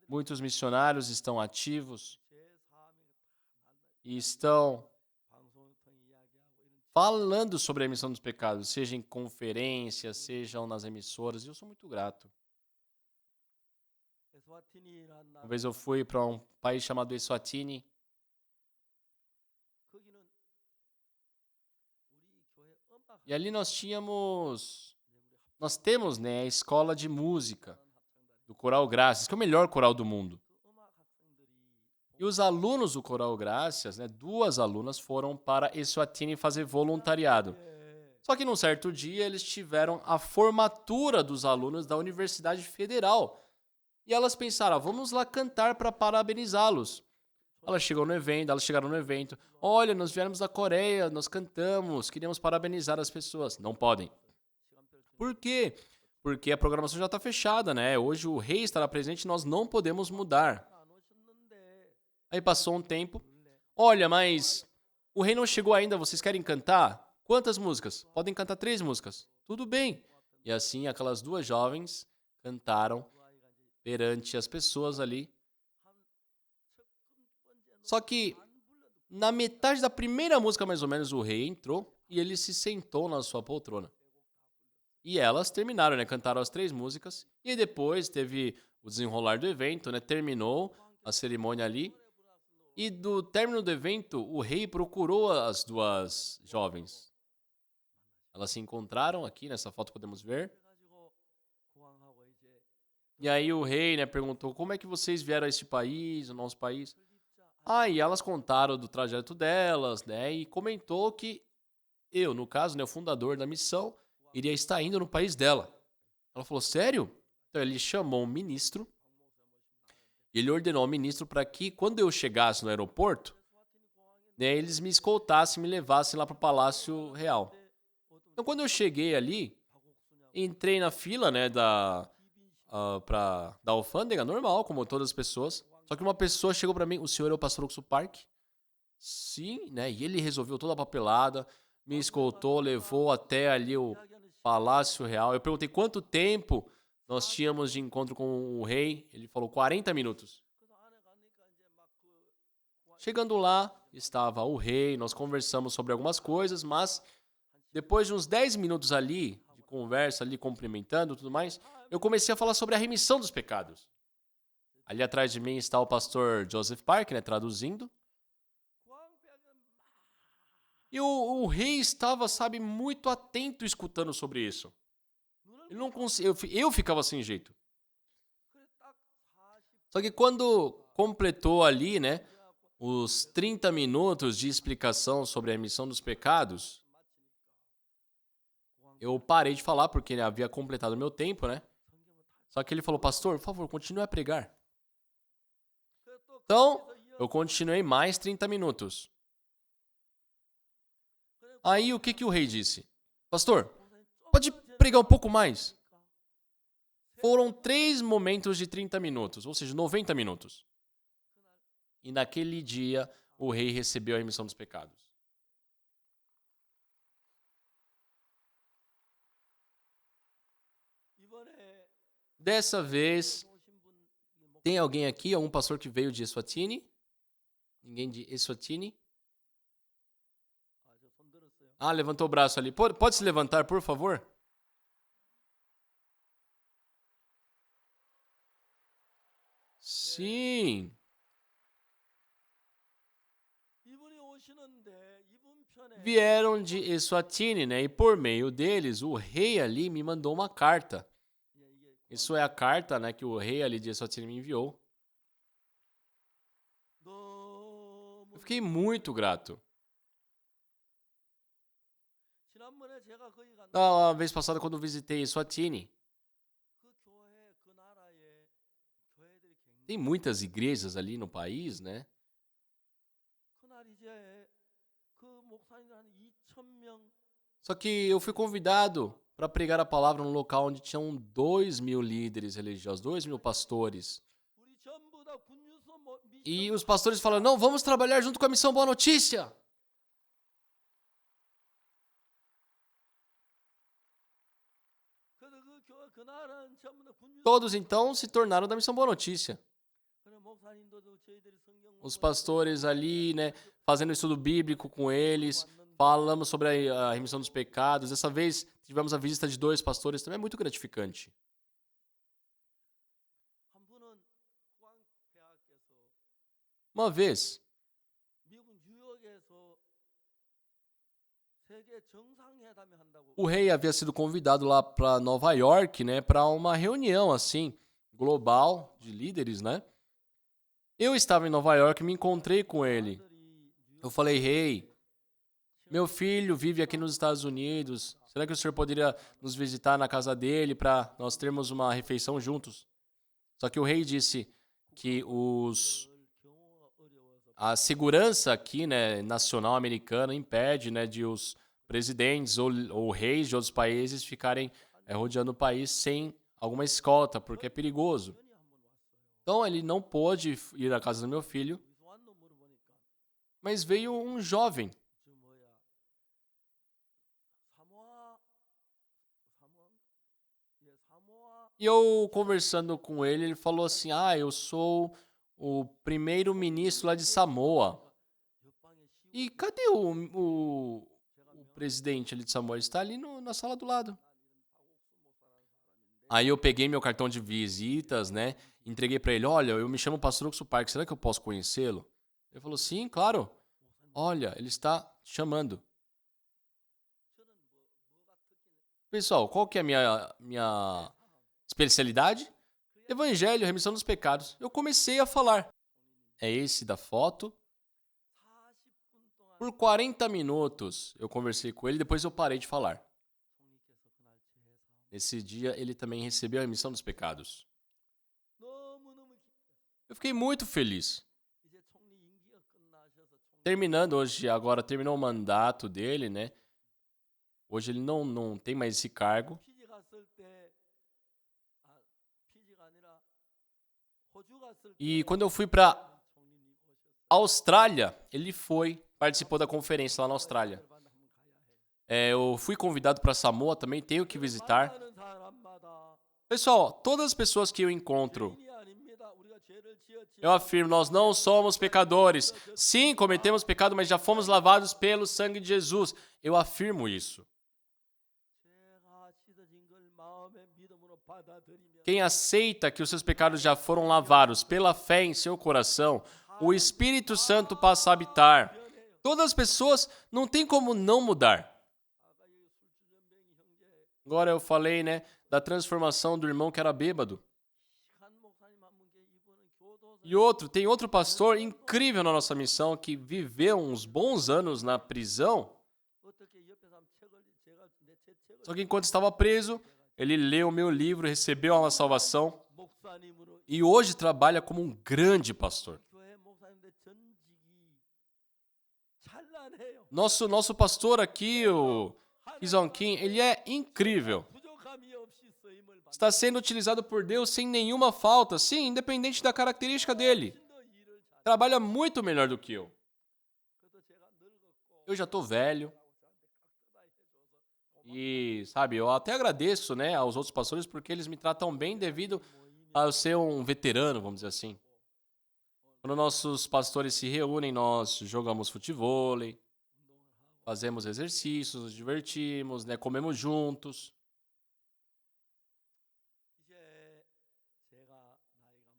Muitos missionários estão ativos e estão falando sobre a remissão dos pecados, seja em conferências, sejam nas emissoras, e eu sou muito grato. Uma vez eu fui para um país chamado Eswatini. E ali nós temos, né, a escola de música do Coral Graças, que é o melhor coral do mundo. E os alunos do Coral Graças, né, 2 alunas foram para Eswatini fazer voluntariado. Só que num certo dia eles tiveram a formatura dos alunos da Universidade Federal. E elas pensaram, vamos lá cantar para parabenizá-los. Elas chegaram no evento. Olha, nós viemos da Coreia, nós cantamos, queríamos parabenizar as pessoas. Não podem. Por quê? Porque a programação já está fechada, né? Hoje o rei estará presente e nós não podemos mudar. Aí passou um tempo. Olha, mas o rei não chegou ainda, vocês querem cantar? Quantas músicas? Podem cantar 3 músicas. Tudo bem. E assim aquelas 2 jovens cantaram perante as pessoas ali. Só que na metade da primeira música, mais ou menos, o rei entrou e ele se sentou na sua poltrona. E elas terminaram, né? Cantaram as 3 músicas. E depois teve o desenrolar do evento, né? Terminou a cerimônia ali. E do término do evento, o rei procurou as 2 jovens. Elas se encontraram aqui, nessa foto podemos ver. E aí o rei, né, perguntou, como é que vocês vieram a este país, o nosso país? E elas contaram do trajeto delas, né, e comentou que eu, no caso, né, o fundador da missão, iria estar indo no país dela. Ela falou, sério? Então ele chamou um ministro, e ele ordenou ao ministro para que, quando eu chegasse no aeroporto, né, eles me escoltassem, me levassem lá para o Palácio Real. Então quando eu cheguei ali, entrei na fila, né, da alfândega, normal, como todas as pessoas. Só que uma pessoa chegou pra mim, o senhor é o pastor Oxo Park? Sim, né? E ele resolveu toda a papelada, me escoltou, levou até ali o Palácio Real. Eu perguntei quanto tempo nós tínhamos de encontro com o rei. Ele falou 40 minutos. Chegando lá, estava o rei, nós conversamos sobre algumas coisas, mas depois de uns 10 minutos ali, de conversa ali, cumprimentando e tudo mais, eu comecei a falar sobre a remissão dos pecados. Ali atrás de mim está o pastor Joseph Park, né, traduzindo. E o rei estava, sabe, muito atento escutando sobre isso. Ele não conseguia, eu ficava sem jeito. Só que quando completou ali, né, os 30 minutos de explicação sobre a remissão dos pecados, eu parei de falar porque ele havia completado o meu tempo, né? Só que ele falou, pastor, por favor, continue a pregar. Então, eu continuei mais 30 minutos. Aí, o que o rei disse? Pastor, pode pregar um pouco mais? Foram 3 momentos de 30 minutos, ou seja, 90 minutos. E naquele dia, o rei recebeu a remissão dos pecados. Dessa vez, tem alguém aqui, algum pastor que veio de Eswatini? Ninguém de Eswatini? Ah, levantou o braço ali. Pode se levantar, por favor? Sim. Vieram de Eswatini, né? E por meio deles, o rei ali me mandou uma carta. Isso é a carta, né, que o rei ali de Eswatini me enviou. Eu fiquei muito grato. A vez passada, quando eu visitei Eswatini, tem muitas igrejas ali no país, né? Só que eu fui convidado para pregar a palavra num local onde tinham 2.000 líderes religiosos, 2.000 pastores. E os pastores falaram, não, vamos trabalhar junto com a Missão Boa Notícia. Todos, então, se tornaram da Missão Boa Notícia. Os pastores ali, né, fazendo estudo bíblico com eles, falamos sobre a remissão dos pecados. Dessa vez, tivemos a visita de 2 pastores, também é muito gratificante. Uma vez, o rei havia sido convidado lá para Nova York, né, para uma reunião assim, global de líderes, né? Eu estava em Nova York e me encontrei com ele. Eu falei, rei, meu filho vive aqui nos Estados Unidos. Será que o senhor poderia nos visitar na casa dele para nós termos uma refeição juntos? Só que o rei disse que a segurança aqui, né, nacional americana impede, né, de os presidentes ou reis de outros países ficarem rodeando o país sem alguma escolta, porque é perigoso. Então ele não pôde ir à casa do meu filho, mas veio um jovem. E eu conversando com ele, ele falou assim, eu sou o primeiro-ministro lá de Samoa. E cadê o presidente ali de Samoa? Ele está ali na sala do lado. Aí eu peguei meu cartão de visitas, né? Entreguei para ele, olha, eu me chamo Pastor Oxo Park, será que eu posso conhecê-lo? Ele falou, sim, claro. Olha, ele está chamando. Pessoal, qual que é a minha especialidade? Evangelho, remissão dos pecados. Eu comecei a falar. É esse da foto. Por 40 minutos eu conversei com ele, depois eu parei de falar. Nesse dia ele também recebeu a remissão dos pecados. Eu fiquei muito feliz. Terminando hoje, agora terminou o mandato dele, né? Hoje ele não tem mais esse cargo. E quando eu fui para Austrália, ele participou da conferência lá na Austrália. Eu fui convidado para Samoa também, tenho que visitar. Pessoal, todas as pessoas que eu encontro, eu afirmo, nós não somos pecadores. Sim, cometemos pecado, mas já fomos lavados pelo sangue de Jesus. Eu afirmo isso. Quem aceita que os seus pecados já foram lavados pela fé em seu coração, o Espírito Santo passa a habitar. Todas as pessoas não tem como não mudar. Agora eu falei, né, da transformação do irmão que era bêbado. E tem outro pastor incrível na nossa missão que viveu uns bons anos na prisão. Só que enquanto estava preso, ele leu o meu livro, recebeu uma salvação e hoje trabalha como um grande pastor. Nosso pastor aqui, o Ison Kim, ele é incrível. Está sendo utilizado por Deus sem nenhuma falta, sim, independente da característica dele. Trabalha muito melhor do que eu. Eu já estou velho. E, sabe, eu até agradeço, né, aos outros pastores porque eles me tratam bem devido a eu ser um veterano, vamos dizer assim. Quando nossos pastores se reúnem, nós jogamos futevôlei, fazemos exercícios, nos divertimos, né, comemos juntos.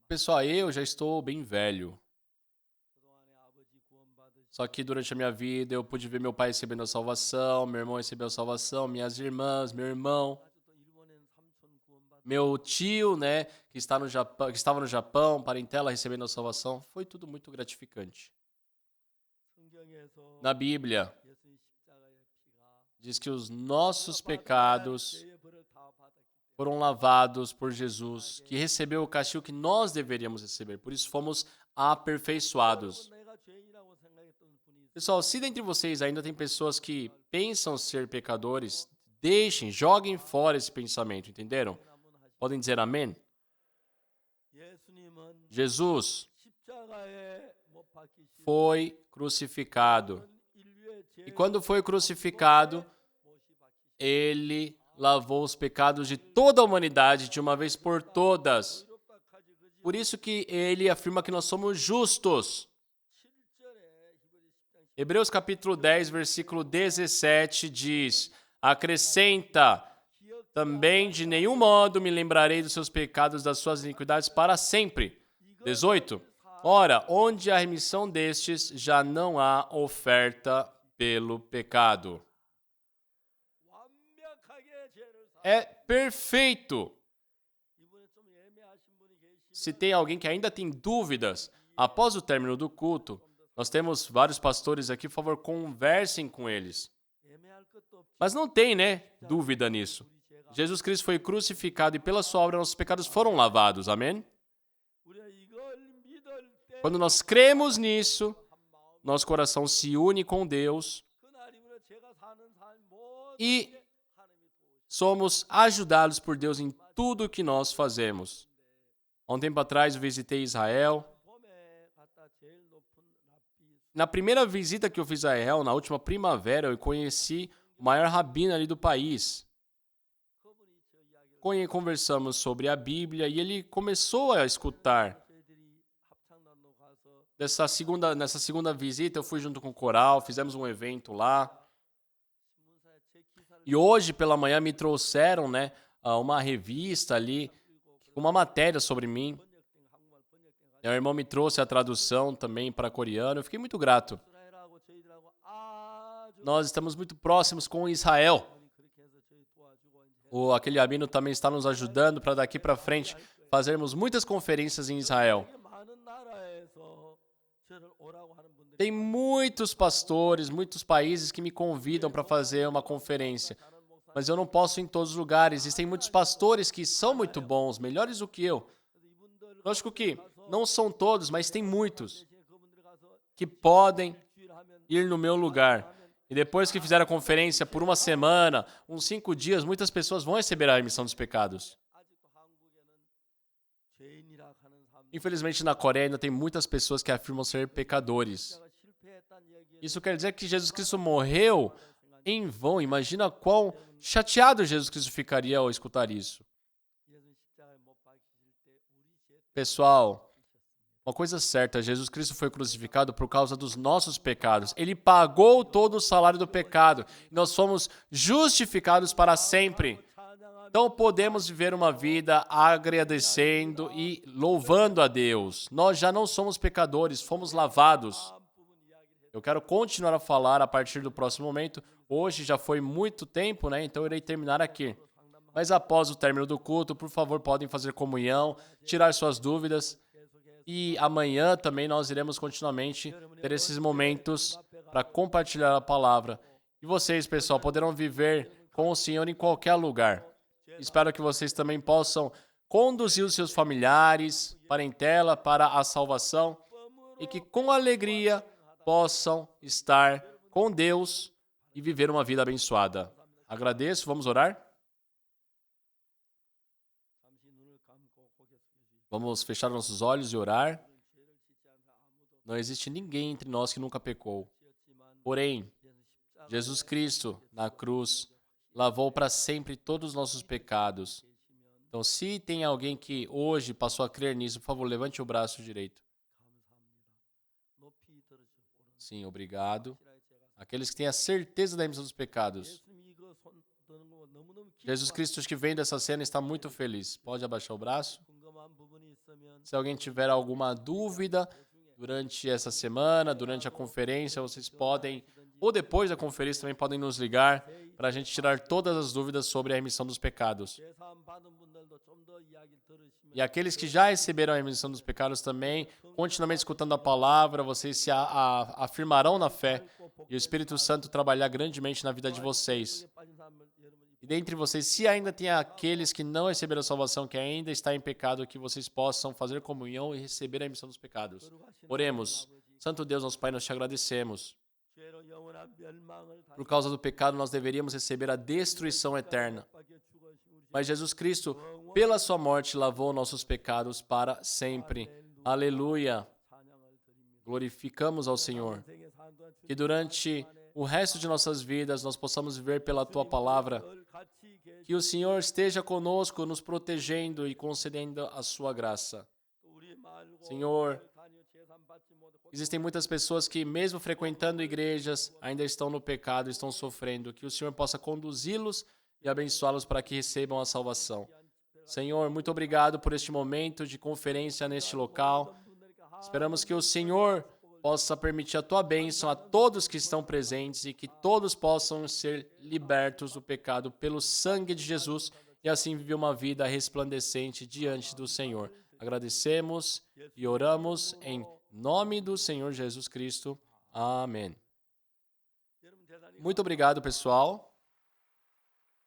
Pessoal, eu já estou bem velho. Só que durante a minha vida eu pude ver meu pai recebendo a salvação, meu irmão recebeu a salvação, minhas irmãs, meu irmão, meu tio, né, que estava no Japão, parentela recebendo a salvação. Foi tudo muito gratificante. Na Bíblia, diz que os nossos pecados foram lavados por Jesus, que recebeu o castigo que nós deveríamos receber. Por isso fomos aperfeiçoados. Pessoal, se dentre vocês ainda tem pessoas que pensam ser pecadores, joguem fora esse pensamento, entenderam? Podem dizer amém? Jesus foi crucificado. E quando foi crucificado, ele lavou os pecados de toda a humanidade de uma vez por todas. Por isso que ele afirma que nós somos justos. Hebreus capítulo 10, versículo 17 diz: acrescenta, também de nenhum modo me lembrarei dos seus pecados, das suas iniquidades para sempre. 18. Ora, onde há remissão destes, já não há oferta pelo pecado. É perfeito. Se tem alguém que ainda tem dúvidas, após o término do culto, nós temos vários pastores aqui, por favor, conversem com eles. Mas não tem, né, dúvida nisso. Jesus Cristo foi crucificado e pela sua obra nossos pecados foram lavados, amém? Quando nós cremos nisso, nosso coração se une com Deus e somos ajudados por Deus em tudo que nós fazemos. Há um tempo atrás eu visitei Israel. Na primeira visita que eu fiz a Israel, na última primavera, eu conheci o maior rabino ali do país. Conversamos sobre a Bíblia e ele começou a escutar. Nessa segunda visita, eu fui junto com o coral, fizemos um evento lá. E hoje, pela manhã, me trouxeram, né, uma revista ali, com uma matéria sobre mim. Meu irmão me trouxe a tradução também para coreano. Eu fiquei muito grato. Nós estamos muito próximos com Israel. Aquele rabino também está nos ajudando para daqui para frente fazermos muitas conferências em Israel. Tem muitos pastores, muitos países que me convidam para fazer uma conferência. Mas eu não posso ir em todos os lugares. Existem muitos pastores que são muito bons, melhores do que eu. Lógico que não são todos, mas tem muitos que podem ir no meu lugar. E depois que fizer a conferência por uma semana, uns 5 dias, muitas pessoas vão receber a remissão dos pecados. Infelizmente, na Coreia ainda tem muitas pessoas que afirmam ser pecadores. Isso quer dizer que Jesus Cristo morreu em vão. Imagina quão chateado Jesus Cristo ficaria ao escutar isso. Pessoal, uma coisa certa, Jesus Cristo foi crucificado por causa dos nossos pecados. Ele pagou todo o salário do pecado. Nós fomos justificados para sempre. Então podemos viver uma vida agradecendo e louvando a Deus. Nós já não somos pecadores, fomos lavados. Eu quero continuar a falar a partir do próximo momento. Hoje já foi muito tempo, né? Então eu irei terminar aqui. Mas após o término do culto, por favor, podem fazer comunhão, tirar suas dúvidas. E amanhã também nós iremos continuamente ter esses momentos para compartilhar a palavra. E vocês, pessoal, poderão viver com o Senhor em qualquer lugar. Espero que vocês também possam conduzir os seus familiares, parentela, para a salvação e que com alegria possam estar com Deus e viver uma vida abençoada. Agradeço, vamos orar? Vamos fechar nossos olhos e orar. Não existe ninguém entre nós que nunca pecou. Porém, Jesus Cristo, na cruz, lavou para sempre todos os nossos pecados. Então, se tem alguém que hoje passou a crer nisso, por favor, levante o braço direito. Sim, obrigado. Aqueles que têm a certeza da remissão dos pecados. Jesus Cristo, que vem dessa cena, está muito feliz. Pode abaixar o braço? Se alguém tiver alguma dúvida durante essa semana, durante a conferência, vocês podem, ou depois da conferência também podem nos ligar para a gente tirar todas as dúvidas sobre a remissão dos pecados. E aqueles que já receberam a remissão dos pecados também, continuamente escutando a palavra, vocês se afirmarão na fé e o Espírito Santo trabalhar grandemente na vida de vocês. E dentre vocês, se ainda tem aqueles que não receberam a salvação, que ainda está em pecado, que vocês possam fazer comunhão e receber a remissão dos pecados. Oremos. Santo Deus, nosso Pai, nós te agradecemos. Por causa do pecado, nós deveríamos receber a destruição eterna. Mas Jesus Cristo, pela sua morte, lavou nossos pecados para sempre. Aleluia. Glorificamos ao Senhor. Que durante o resto de nossas vidas nós possamos viver pela tua palavra. Que o Senhor esteja conosco, nos protegendo e concedendo a sua graça. Senhor, existem muitas pessoas que, mesmo frequentando igrejas, ainda estão no pecado, estão sofrendo. Que o Senhor possa conduzi-los e abençoá-los para que recebam a salvação. Senhor, muito obrigado por este momento de conferência neste local. Esperamos que o Senhor possa permitir a tua bênção a todos que estão presentes e que todos possam ser libertos do pecado pelo sangue de Jesus e assim viver uma vida resplandecente diante do Senhor. Agradecemos e oramos em nome do Senhor Jesus Cristo. Amém. Muito obrigado, pessoal.